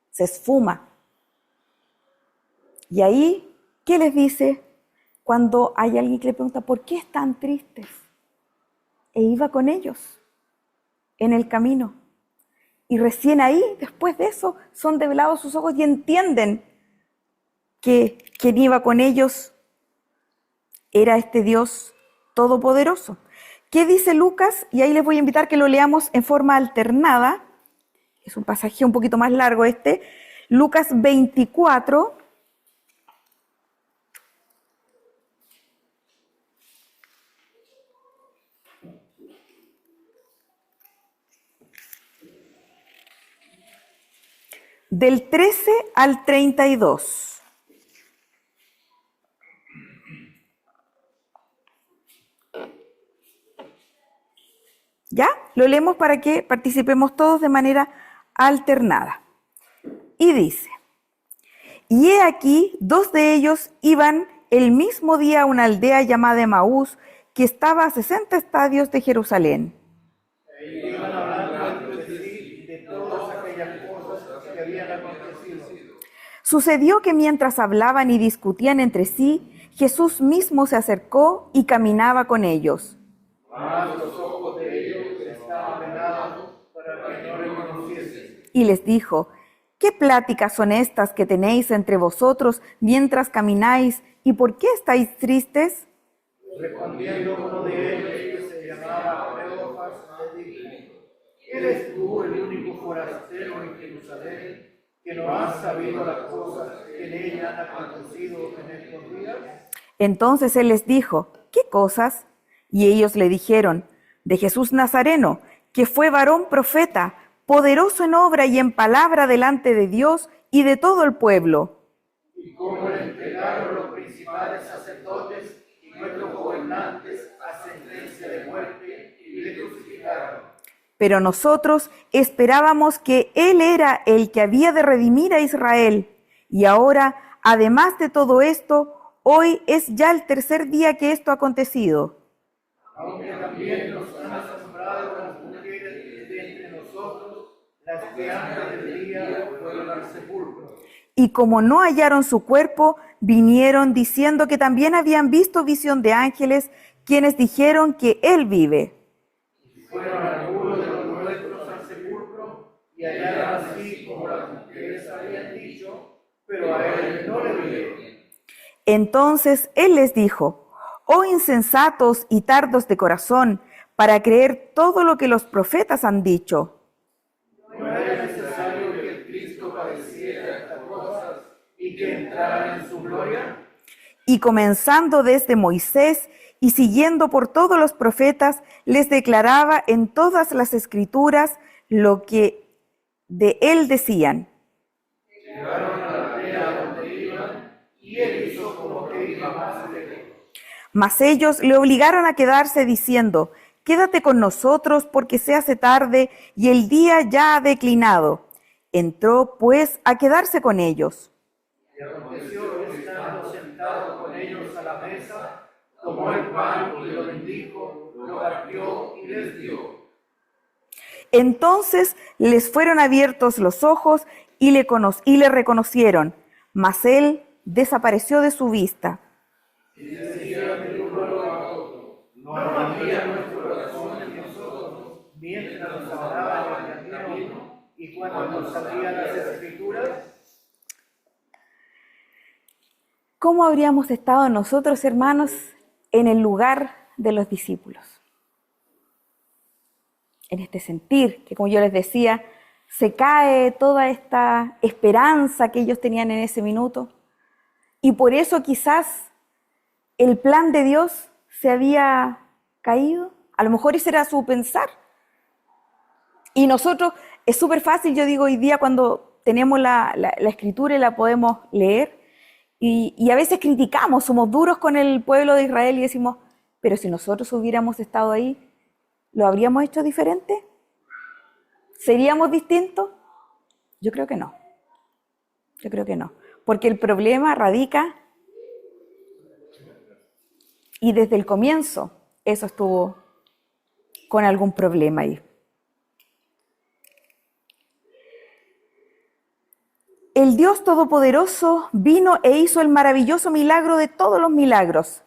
Se esfuma. Y ahí, ¿qué les dice cuando hay alguien que le pregunta, ¿por qué están tristes? E iba con ellos en el camino. Y recién ahí, después de eso, son develados sus ojos y entienden que quien iba con ellos era este Dios todopoderoso. ¿Qué dice Lucas? Y ahí les voy a invitar que lo leamos en forma alternada. Es un pasaje un poquito más largo este. Lucas 24. Del 13 al 32. ¿Ya? Lo leemos para que participemos todos de manera alternada. Y dice, y he aquí, dos de ellos iban el mismo día a una aldea llamada Emaús, que estaba a 60 estadios de Jerusalén. E iban hablando entre sí de todas aquellas cosas que habían acontecido. Sucedió que mientras hablaban y discutían entre sí, Jesús mismo se acercó y caminaba con ellos. Mas los ojos de ellos estaban vedados para que no le conociesen. Y les dijo, ¿qué pláticas son estas que tenéis entre vosotros mientras camináis? ¿Y por qué estáis tristes? Respondiendo uno de ellos, que se llamaba Cleofas, le dijo, ¿eres tú el único forastero en Jerusalén que no has sabido las cosas que en ella han acontecido en estos días? Entonces él les dijo, ¿qué cosas? Y ellos le dijeron, de Jesús Nazareno, que fue varón profeta, poderoso en obra y en palabra delante de Dios y de todo el pueblo. Y cómo le entregaron los principales sacerdotes y nuestros gobernantes a sentencia de muerte y le crucificaron. Pero nosotros esperábamos que Él era el que había de redimir a Israel. Y ahora, además de todo esto, hoy es ya el tercer día que esto ha acontecido. Aunque también nos han asombrado las mujeres de entre nosotros, las que antes del día fueron al sepulcro. Y como no hallaron su cuerpo, vinieron diciendo que también habían visto visión de ángeles, quienes dijeron que Él vive. Fueron algunos de los nuestros al sepulcro y hallaron así como las mujeres habían dicho, pero a él no le vieron. Entonces Él les dijo, oh insensatos y tardos de corazón, para creer todo lo que los profetas han dicho. ¿No era necesario que el Cristo padeciera estas cosas y que entrara en su gloria? Y comenzando desde Moisés y siguiendo por todos los profetas, les declaraba en todas las escrituras lo que de él decían. Llegaron a la aldea donde iban y él hizo como que iba más lejos. Mas ellos le obligaron a quedarse diciendo, quédate con nosotros porque se hace tarde y el día ya ha declinado. Entró pues a quedarse con ellos. Y aconteció que estando sentado con ellos a la mesa, tomó el pan y lo bendijo, lo partió y les dio. Entonces les fueron abiertos los ojos y le reconocieron, mas él desapareció de su vista. Y decían el uno a otro, no ardía nuestro corazón en nosotros, mientras nos hablaba en el camino y cuando nos abría las escrituras. ¿Cómo habríamos estado nosotros, hermanos, en el lugar de los discípulos? En este sentir, que como yo les decía, se cae toda esta esperanza que ellos tenían en ese minuto. Y por eso quizás el plan de Dios se había caído. A lo mejor ese era su pensar. Y nosotros, es súper fácil, yo digo, hoy día cuando tenemos la escritura y la podemos leer, y a veces criticamos, somos duros con el pueblo de Israel y decimos, pero si nosotros hubiéramos estado ahí, ¿lo habríamos hecho diferente? ¿Seríamos distintos? Yo creo que no. Yo creo que no. Porque el problema radica, y desde el comienzo eso estuvo con algún problema ahí. El Dios Todopoderoso vino e hizo el maravilloso milagro de todos los milagros.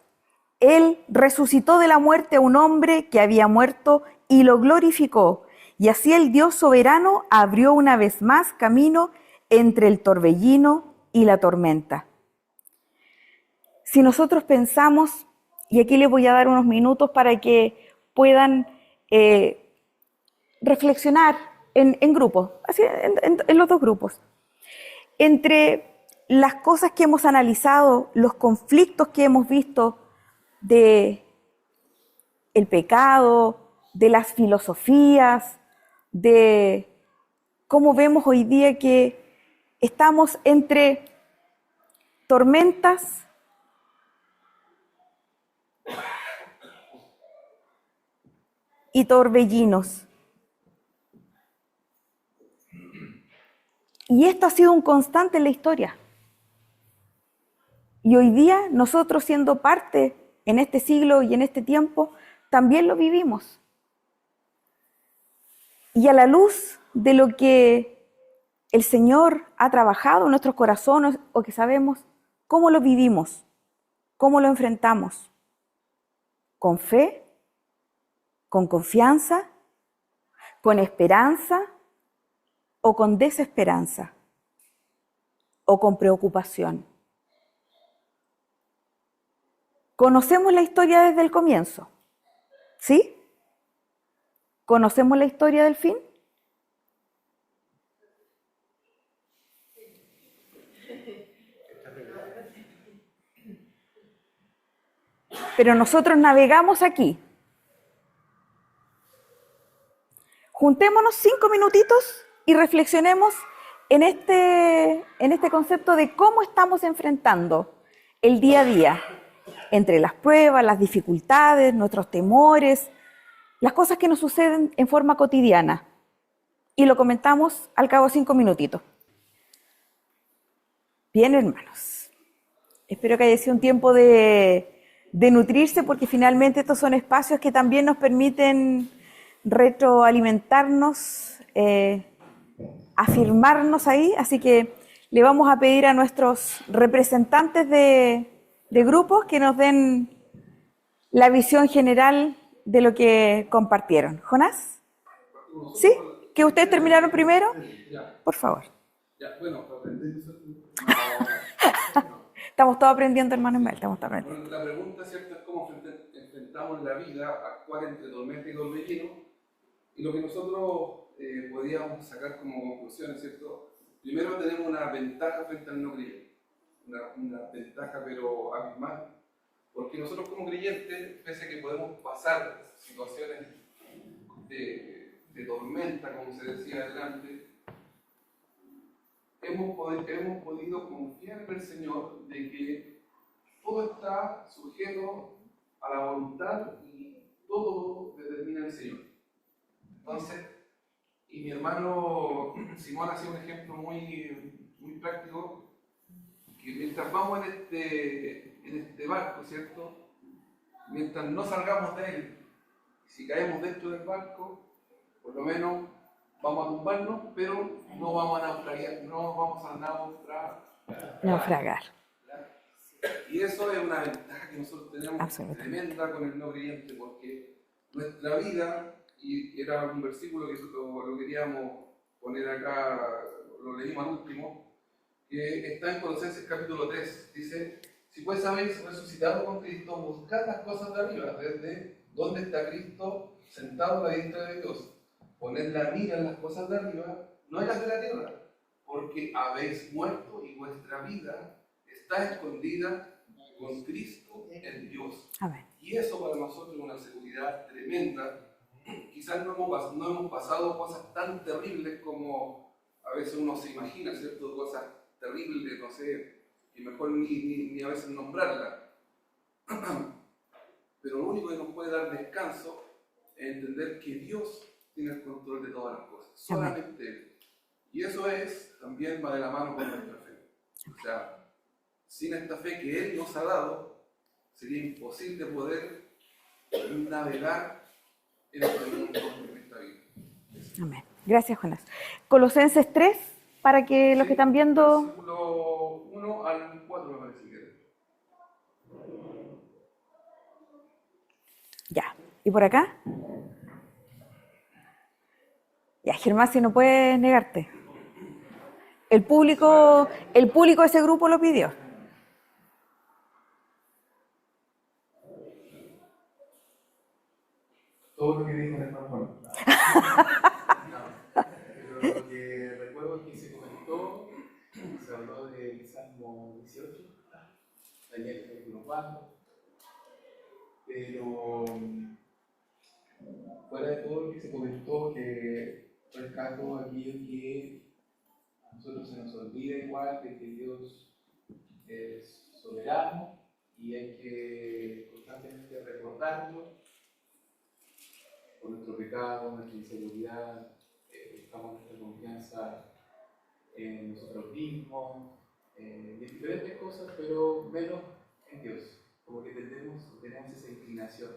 Él resucitó de la muerte a un hombre que había muerto y lo glorificó. Y así el Dios soberano abrió una vez más camino entre el torbellino y la tormenta. Si nosotros pensamos, y aquí les voy a dar unos minutos para que puedan reflexionar en grupos, así en los dos grupos. Entre las cosas que hemos analizado, los conflictos que hemos visto de el pecado, de las filosofías, de cómo vemos hoy día que estamos entre tormentas y torbellinos. Y esto ha sido un constante en la historia. Y hoy día nosotros, siendo parte en este siglo y en este tiempo, también lo vivimos. Y a la luz de lo que el Señor ha trabajado en nuestros corazones o que sabemos, ¿cómo lo vivimos? ¿Cómo lo enfrentamos? ¿Con fe? ¿Con confianza? ¿Con esperanza? ¿O con desesperanza? ¿O con preocupación? Conocemos la historia desde el comienzo, ¿sí? ¿Conocemos la historia del fin? Pero nosotros navegamos aquí. Juntémonos 5 minutitos y reflexionemos en este concepto de cómo estamos enfrentando el día a día, entre las pruebas, las dificultades, nuestros temores, las cosas que nos suceden en forma cotidiana. Y lo comentamos al cabo de 5 minutitos. Bien, hermanos. Espero que haya sido un tiempo de nutrirse, porque finalmente estos son espacios que también nos permiten retroalimentarnos, afirmarnos ahí. Así que le vamos a pedir a nuestros representantes de grupos que nos den la visión general de lo que compartieron. ¿Jonás? ¿Sí? ¿Que ustedes terminaron primero? Por favor. Ya, bueno, para aprender eso, Estamos todos aprendiendo, hermano Ismael, estamos todos aprendiendo. bueno, la pregunta, ¿cierto?, es cómo enfrentamos la vida, actuar entre tormenta y torbellino, y lo que nosotros podíamos sacar como conclusión, ¿cierto? Primero tenemos una ventaja frente al no creyente, una ventaja pero abismal, porque nosotros como creyentes, pese a que podemos pasar situaciones de tormenta, como se decía adelante, hemos podido confiar en el Señor de que todo está sujeto a la voluntad y todo determina el Señor. Entonces, y mi hermano Simón hacía un ejemplo muy práctico, que mientras vamos en este barco, ¿cierto?, mientras no salgamos de él, si caemos dentro del barco, por lo menos vamos a tumbarnos, pero no vamos a naufragar, Naufragar. Y eso es una ventaja que nosotros tenemos tremenda con el no creyente, porque nuestra vida, y era un versículo que lo queríamos poner acá, lo leímos al último, que está en Colosenses capítulo 3, dice: si pues habéis resucitado con Cristo, buscad las cosas de arriba, desde donde está Cristo sentado a la diestra de Dios. Poned la mira en las cosas de arriba, no eras de la tierra, porque habéis muerto y vuestra vida está escondida con Cristo en Dios. Amén. Y eso para nosotros es una seguridad tremenda. Quizás no hemos pasado cosas tan terribles como a veces uno se imagina, ¿cierto? Cosas terribles, no sé, y mejor ni a veces nombrarlas. Pero lo único que nos puede dar descanso es entender que Dios tiene el control de todas las cosas, solamente Él. Y eso también va de la mano con nuestra fe. O sea, sin esta fe que Él nos ha dado, sería imposible poder navegar en este mundo, en esta vida. Amén. Gracias, Jonás. Colosenses 3, para que los que están viendo... Versículo 1 al 4 me parece que era. Ya. ¿Y por acá? Ya, Germán, si no puedes negarte. El público de ese grupo lo pidió. Todo lo que dijo el hermano Juan. Pero lo que recuerdo es que se comentó, se habló del Salmo 18, Daniel capítulo 4, pero fuera de todo lo que se comentó, que rescato aquello que a nosotros se nos olvida igual, de que Dios es soberano y hay que constantemente recordarlo. Por nuestro pecado, nuestra inseguridad, buscamos nuestra confianza en nosotros mismos, en diferentes cosas, pero menos en Dios. Como que tenemos esa inclinación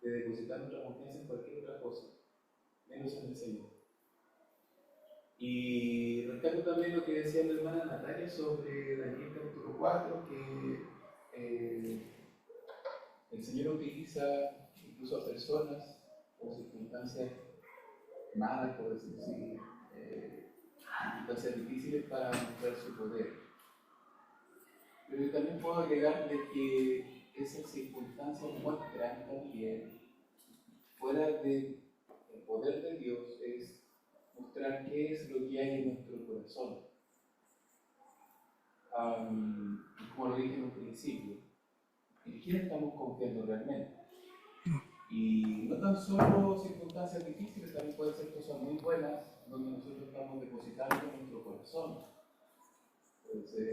de depositar nuestra confianza en cualquier otra cosa, menos en el Señor. Y rescato también lo que decía la hermana Natalia sobre Daniel capítulo 4, que el Señor utiliza incluso a personas o circunstancias malas, por decirlo así, circunstancias difíciles para mostrar su poder. Pero yo también puedo agregarle que esas circunstancias muestran también, fuera del poder de Dios, es mostrar qué es lo que hay en nuestro corazón. Como lo dije en un principio, ¿en quién estamos confiando realmente? Y no tan solo circunstancias difíciles, también pueden ser cosas muy buenas donde nosotros estamos depositando en nuestro corazón. Puede ser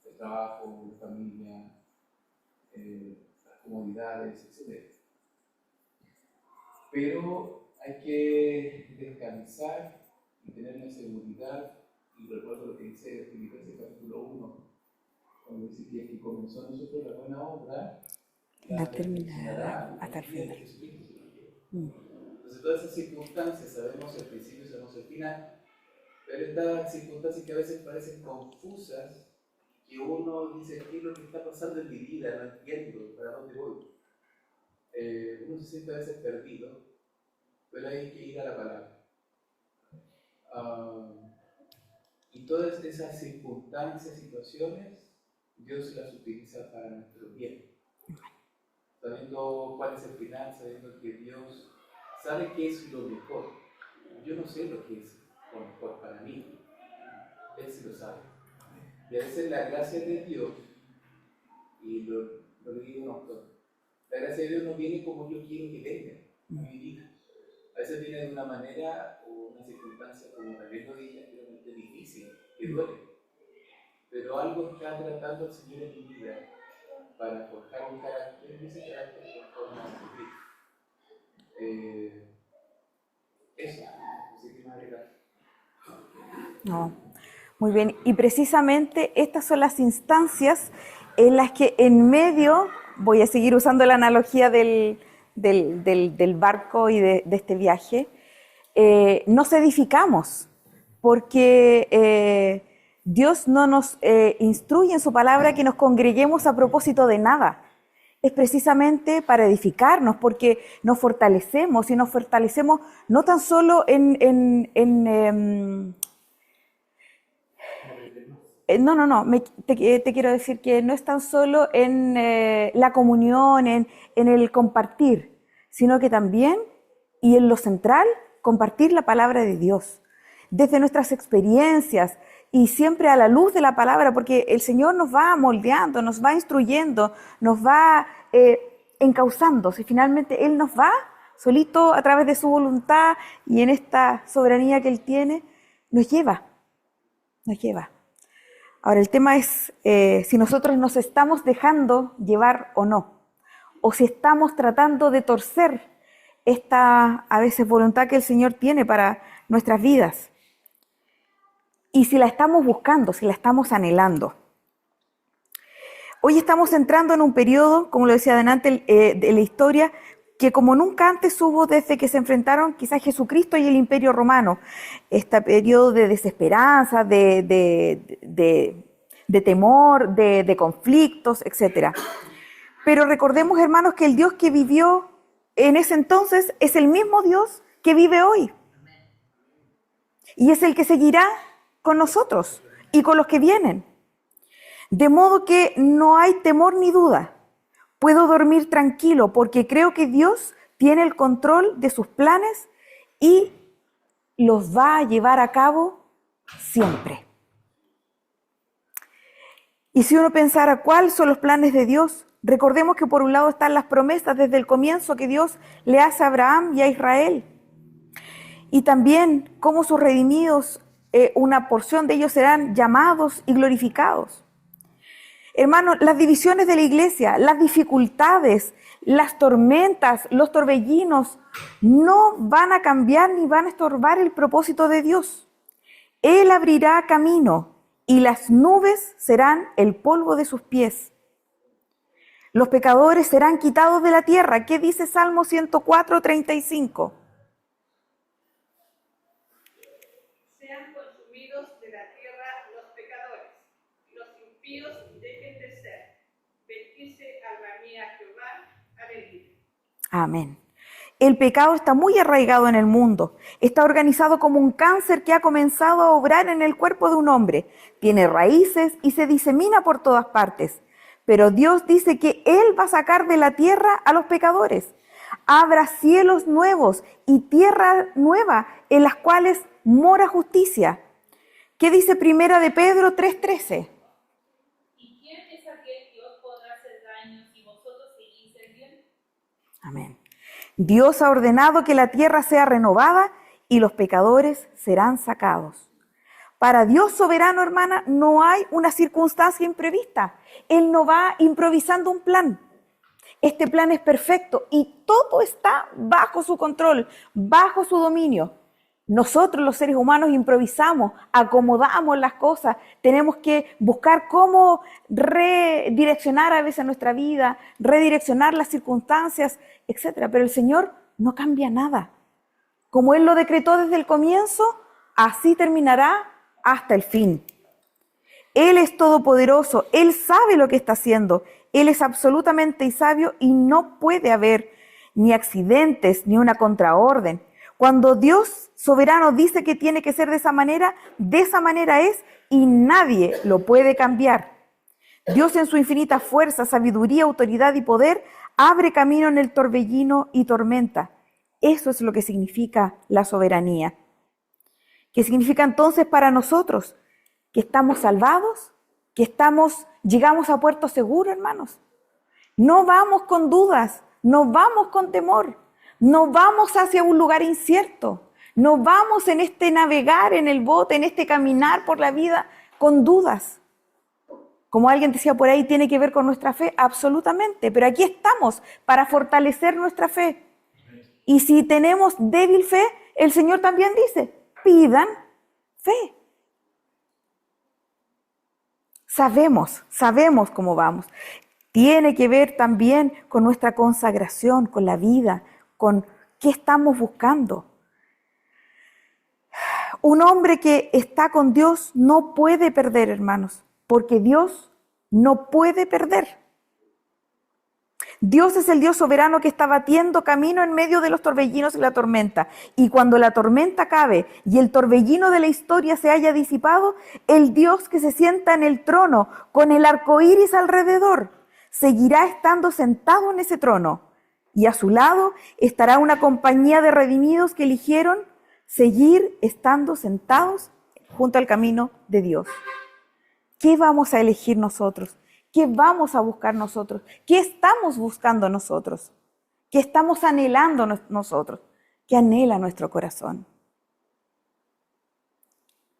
el trabajo, la familia, las comodidades, etc. Pero hay que descansar y tener la seguridad, y recuerdo lo que dice Filipenses capítulo 1, cuando dice que el que comenzó en nosotros la buena obra, La terminará hasta el final. Entonces, todas esas circunstancias, sabemos el principio, sabemos el final, pero estas circunstancias que a veces parecen confusas, que uno dice, ¿qué es lo que está pasando en mi vida? No entiendo para dónde voy. Uno se siente a veces perdido, pero hay que ir a la palabra. Y todas esas circunstancias, situaciones, Dios las utiliza para nuestro bien. Sabiendo cuál es el final, sabiendo que Dios sabe qué es lo mejor. Yo no sé lo que es lo mejor para mí. Él sí lo sabe. Y a veces la gracia de Dios, y lo digo un autor, la gracia de Dios no viene como yo quiero que venga a mi vida. A veces viene de una manera o una circunstancia, como también lo dije anteriormente, difícil, que duele. Pero algo está tratando el Señor en mi vida para forjar un carácter, y ese carácter conforme a Jesucristo. Eso, así que me agregar. No, muy bien. Y precisamente estas son las instancias en las que en medio, voy a seguir usando la analogía del barco y de este viaje, nos edificamos, porque Dios no nos instruye en su palabra que nos congreguemos a propósito de nada. Es precisamente para edificarnos, porque nos fortalecemos y nos fortalecemos no tan solo te quiero decir que no es tan solo en la comunión, en el compartir, sino que también, y en lo central, compartir la palabra de Dios. desde nuestras experiencias y siempre a la luz de la palabra, porque el Señor nos va moldeando, nos va instruyendo, nos va encauzando. Si finalmente Él nos va solito a través de su voluntad y en esta soberanía que Él tiene, nos lleva. Ahora, el tema es si nosotros nos estamos dejando llevar o no, o si estamos tratando de torcer esta, a veces, voluntad que el Señor tiene para nuestras vidas. Y si la estamos buscando, si la estamos anhelando. Hoy estamos entrando en un periodo, como lo decía adelante, de la historia, que como nunca antes hubo desde que se enfrentaron quizás Jesucristo y el Imperio Romano. Este periodo de desesperanza, de temor, de conflictos, etc. Pero recordemos, hermanos, que el Dios que vivió en ese entonces es el mismo Dios que vive hoy. Y es el que seguirá con nosotros y con los que vienen. De modo que no hay temor ni duda. Puedo dormir tranquilo porque creo que Dios tiene el control de sus planes y los va a llevar a cabo siempre. Y si uno pensara cuáles son los planes de Dios, recordemos que por un lado están las promesas desde el comienzo que Dios le hace a Abraham y a Israel. Y también cómo sus redimidos, una porción de ellos serán llamados y glorificados. Hermanos, las divisiones de la iglesia, las dificultades, las tormentas, los torbellinos, no van a cambiar ni van a estorbar el propósito de Dios. Él abrirá camino y las nubes serán el polvo de sus pies. Los pecadores serán quitados de la tierra. ¿Qué dice Salmo 104:35? Sean consumidos de la tierra los pecadores, los impíos dejen de ser. Bendice alma mía Jehová. Aleluya. Amén. El pecado está muy arraigado en el mundo. Está organizado como un cáncer que ha comenzado a obrar en el cuerpo de un hombre. Tiene raíces y se disemina por todas partes. Pero Dios dice que Él va a sacar de la tierra a los pecadores. Habrá cielos nuevos y tierra nueva en las cuales mora justicia. ¿Qué dice Primera de Pedro 3:13? ¿Y quién es aquel que os podrá hacer daño si vosotros seguís el bien? Amén. Dios ha ordenado que la tierra sea renovada y los pecadores serán sacados. Para Dios soberano, hermana, no hay una circunstancia imprevista. Él no va improvisando un plan. Este plan es perfecto y todo está bajo su control, bajo su dominio. Nosotros, los seres humanos, improvisamos, acomodamos las cosas. Tenemos que buscar cómo redireccionar a veces nuestra vida, redireccionar las circunstancias, etc. Pero el Señor no cambia nada. Como Él lo decretó desde el comienzo, así terminará hasta el fin. Él es todopoderoso, Él sabe lo que está haciendo, Él es absolutamente sabio y no puede haber ni accidentes ni una contraorden. Cuando Dios soberano dice que tiene que ser de esa manera es y nadie lo puede cambiar. Dios en su infinita fuerza, sabiduría, autoridad y poder abre camino en el torbellino y tormenta. Eso es lo que significa la soberanía. ¿Qué significa entonces para nosotros? Que estamos salvados, que llegamos a puerto seguro, hermanos. No vamos con dudas, no vamos con temor, no vamos hacia un lugar incierto, no vamos en este navegar en el bote, en este caminar por la vida con dudas. Como alguien decía por ahí, tiene que ver con nuestra fe, absolutamente, pero aquí estamos para fortalecer nuestra fe. Y si tenemos débil fe, el Señor también dice, pidan fe. Sabemos cómo vamos. Tiene que ver también con nuestra consagración, con la vida, con qué estamos buscando. Un hombre que está con Dios no puede perder, hermanos, porque Dios no puede perder. Dios es el Dios soberano que está batiendo camino en medio de los torbellinos y la tormenta. Y cuando la tormenta acabe y el torbellino de la historia se haya disipado, el Dios que se sienta en el trono con el arco iris alrededor seguirá estando sentado en ese trono. Y a su lado estará una compañía de redimidos que eligieron seguir estando sentados junto al camino de Dios. ¿Qué vamos a elegir nosotros? ¿Qué vamos a buscar nosotros? ¿Qué estamos buscando nosotros? ¿Qué estamos anhelando nosotros? ¿Qué anhela nuestro corazón?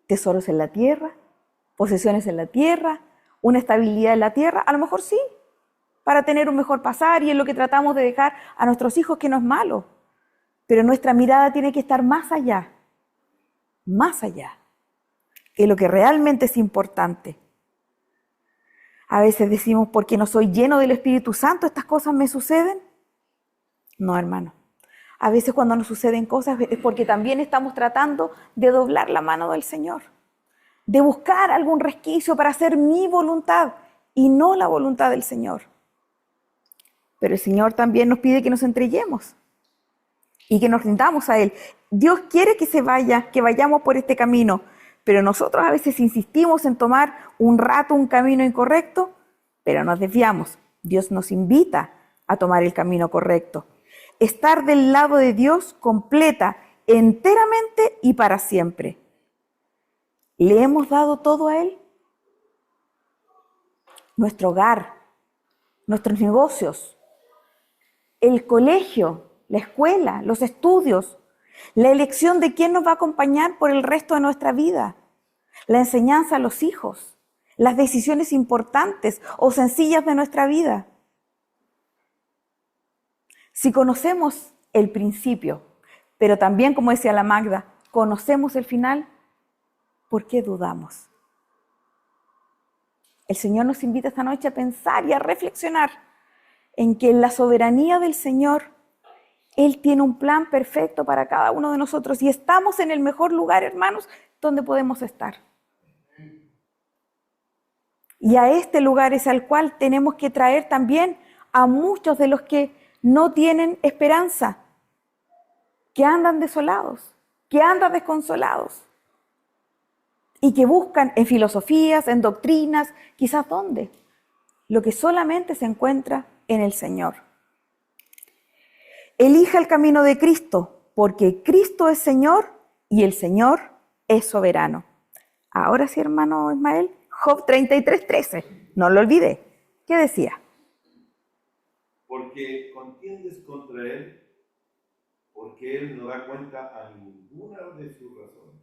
¿Tesoros en la tierra? ¿Posesiones en la tierra? ¿Una estabilidad en la tierra? A lo mejor sí, para tener un mejor pasar, y es lo que tratamos de dejar a nuestros hijos, que no es malo. Pero nuestra mirada tiene que estar más allá, que lo que realmente es importante. A veces decimos, porque no soy lleno del Espíritu Santo, estas cosas me suceden. No, hermano. A veces cuando nos suceden cosas es porque también estamos tratando de doblar la mano del Señor, de buscar algún resquicio para hacer mi voluntad y no la voluntad del Señor. Pero el Señor también nos pide que nos entreguemos y que nos rindamos a Él. Dios quiere que vayamos por este camino, pero nosotros a veces insistimos en tomar un camino incorrecto, pero nos desviamos. Dios nos invita a tomar el camino correcto. Estar del lado de Dios completa, enteramente y para siempre. ¿Le hemos dado todo a Él? Nuestro hogar, nuestros negocios, el colegio, la escuela, los estudios, la elección de quién nos va a acompañar por el resto de nuestra vida, la enseñanza a los hijos, las decisiones importantes o sencillas de nuestra vida. Si conocemos el principio, pero también, como decía la Magda, conocemos el final, ¿por qué dudamos? El Señor nos invita esta noche a pensar y a reflexionar en que en la soberanía del Señor, Él tiene un plan perfecto para cada uno de nosotros y estamos en el mejor lugar, hermanos, donde podemos estar. Y a este lugar es al cual tenemos que traer también a muchos de los que no tienen esperanza, que andan desolados, que andan desconsolados y que buscan en filosofías, en doctrinas, quizás ¿dónde? Lo que solamente se encuentra en el Señor. Elija el camino de Cristo, porque Cristo es Señor y el Señor es soberano. Ahora sí, hermano Ismael, Job 33:13, no lo olvidé. ¿Qué decía? Porque contiendes contra él, porque él no da cuenta a ninguna de sus razones.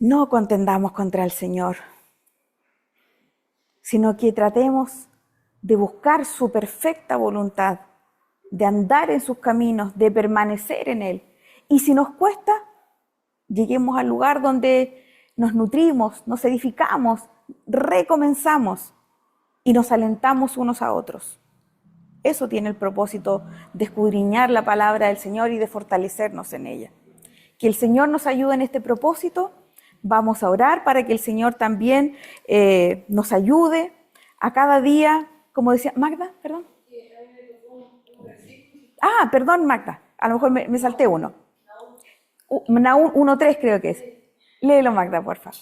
No contendamos contra el Señor, sino que tratemos de buscar su perfecta voluntad, de andar en sus caminos, de permanecer en Él. Y si nos cuesta, lleguemos al lugar donde nos nutrimos, nos edificamos, recomenzamos y nos alentamos unos a otros. Eso tiene el propósito de escudriñar la palabra del Señor y de fortalecernos en ella. Que el Señor nos ayude en este propósito. Vamos a orar para que el Señor también nos ayude a cada día, como decía Magda, perdón. Ah, perdón, Magda, a lo mejor me salté uno. Nahum 1:3 creo que es. Léelo, Magda, por favor.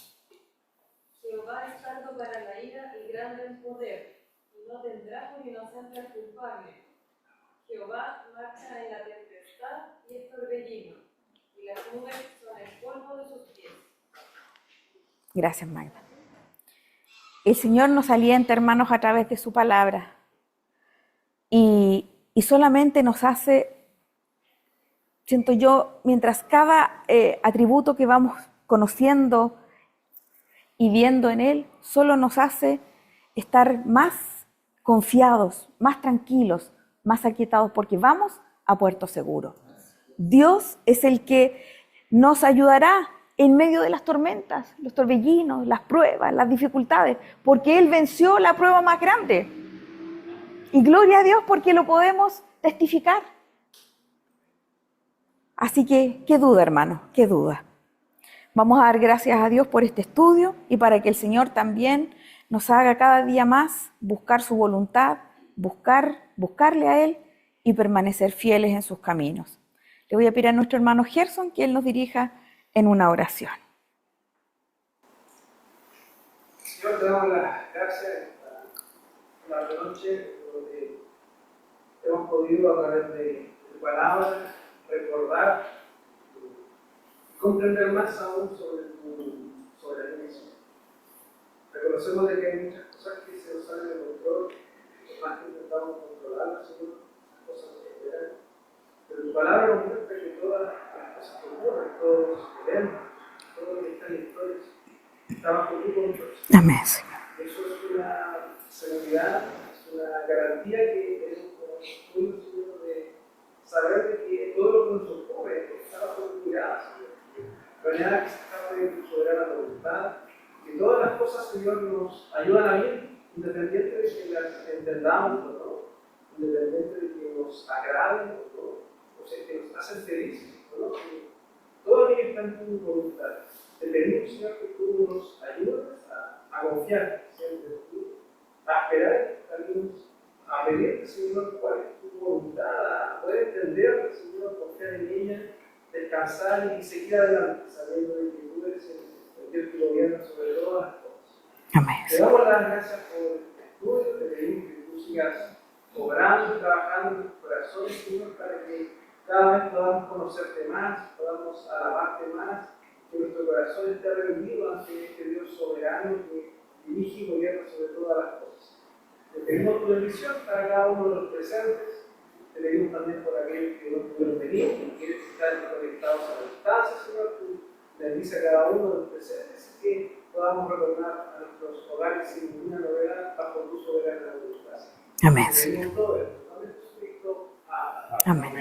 Jehová es tardo para la ira y grande en poder, y no tendrá por inocente al culpable. Jehová marcha en la tempestad y es torbellino, y las nubes son el polvo de sus pies. Gracias, Magda. El Señor nos alienta, hermanos, a través de su palabra. Y solamente nos hace, siento yo, mientras cada atributo que vamos conociendo y viendo en Él, solo nos hace estar más confiados, más tranquilos, más aquietados, porque vamos a puerto seguro. Dios es el que nos ayudará en medio de las tormentas, los torbellinos, las pruebas, las dificultades, porque Él venció la prueba más grande. Y gloria a Dios porque lo podemos testificar. Así que, qué duda, hermano, qué duda. Vamos a dar gracias a Dios por este estudio y para que el Señor también nos haga cada día más buscar su voluntad, buscarle a Él y permanecer fieles en sus caminos. Le voy a pedir a nuestro hermano Gerson que Él nos dirija en una oración. Señor, te damos las gracias por la noche, porque hemos podido a través de tu palabra recordar comprender más aún sobre tu soberanía. Reconocemos de que hay muchas cosas que se nos salen de control, por más que intentamos controlarlas, Señor, las cosas no se esperan. Pero tu palabra nos muestra que todas las cosas que ocurren, todos los eventos, todo lo que está en la historia, está bajo tu control. Amén. Eso es una seguridad, es una garantía que tenemos como estudios, Señor, de saber de que todo lo que nos ocurre está bajo tu mirada, Señor. No hay nada que se escape de tu soberana voluntad, que todas las cosas, Señor, nos ayudan a bien, independiente de que las entendamos o no, independiente de que nos agraden o no, o sea, que nos hacen felices o no. Todo aquello está en tu voluntad. Te pedimos, Señor, que tú nos ayudes a confiar siempre en ti, a esperar también, a pedirte, Señor, cuál es tu voluntad, a poder entender, Señor, confiar en ella, descansar y seguir adelante, sabiendo de que tú eres el Dios que gobierna sobre todas las cosas. Amén. Te damos las gracias por el estudio, te pedimos que tú sigas obrando y trabajando en nuestros corazones, Señor, para que cada vez podamos conocerte más, podamos alabarte más, que nuestro corazón esté rendido ante este Dios soberano que dirige y gobierna sobre todas las cosas. Te pedimos tu bendición para cada uno de los presentes. Te pedimos también por aquellos que no pudieron venir, que quieren estar conectados a la distancia, Señor. Tú bendice a cada uno de los presentes y que podamos retornar a nuestros hogares sin ninguna novedad bajo tu soberana voluntad. Amén. Te pedimos todo esto. En nombre de Jesucristo. Amén. Amén.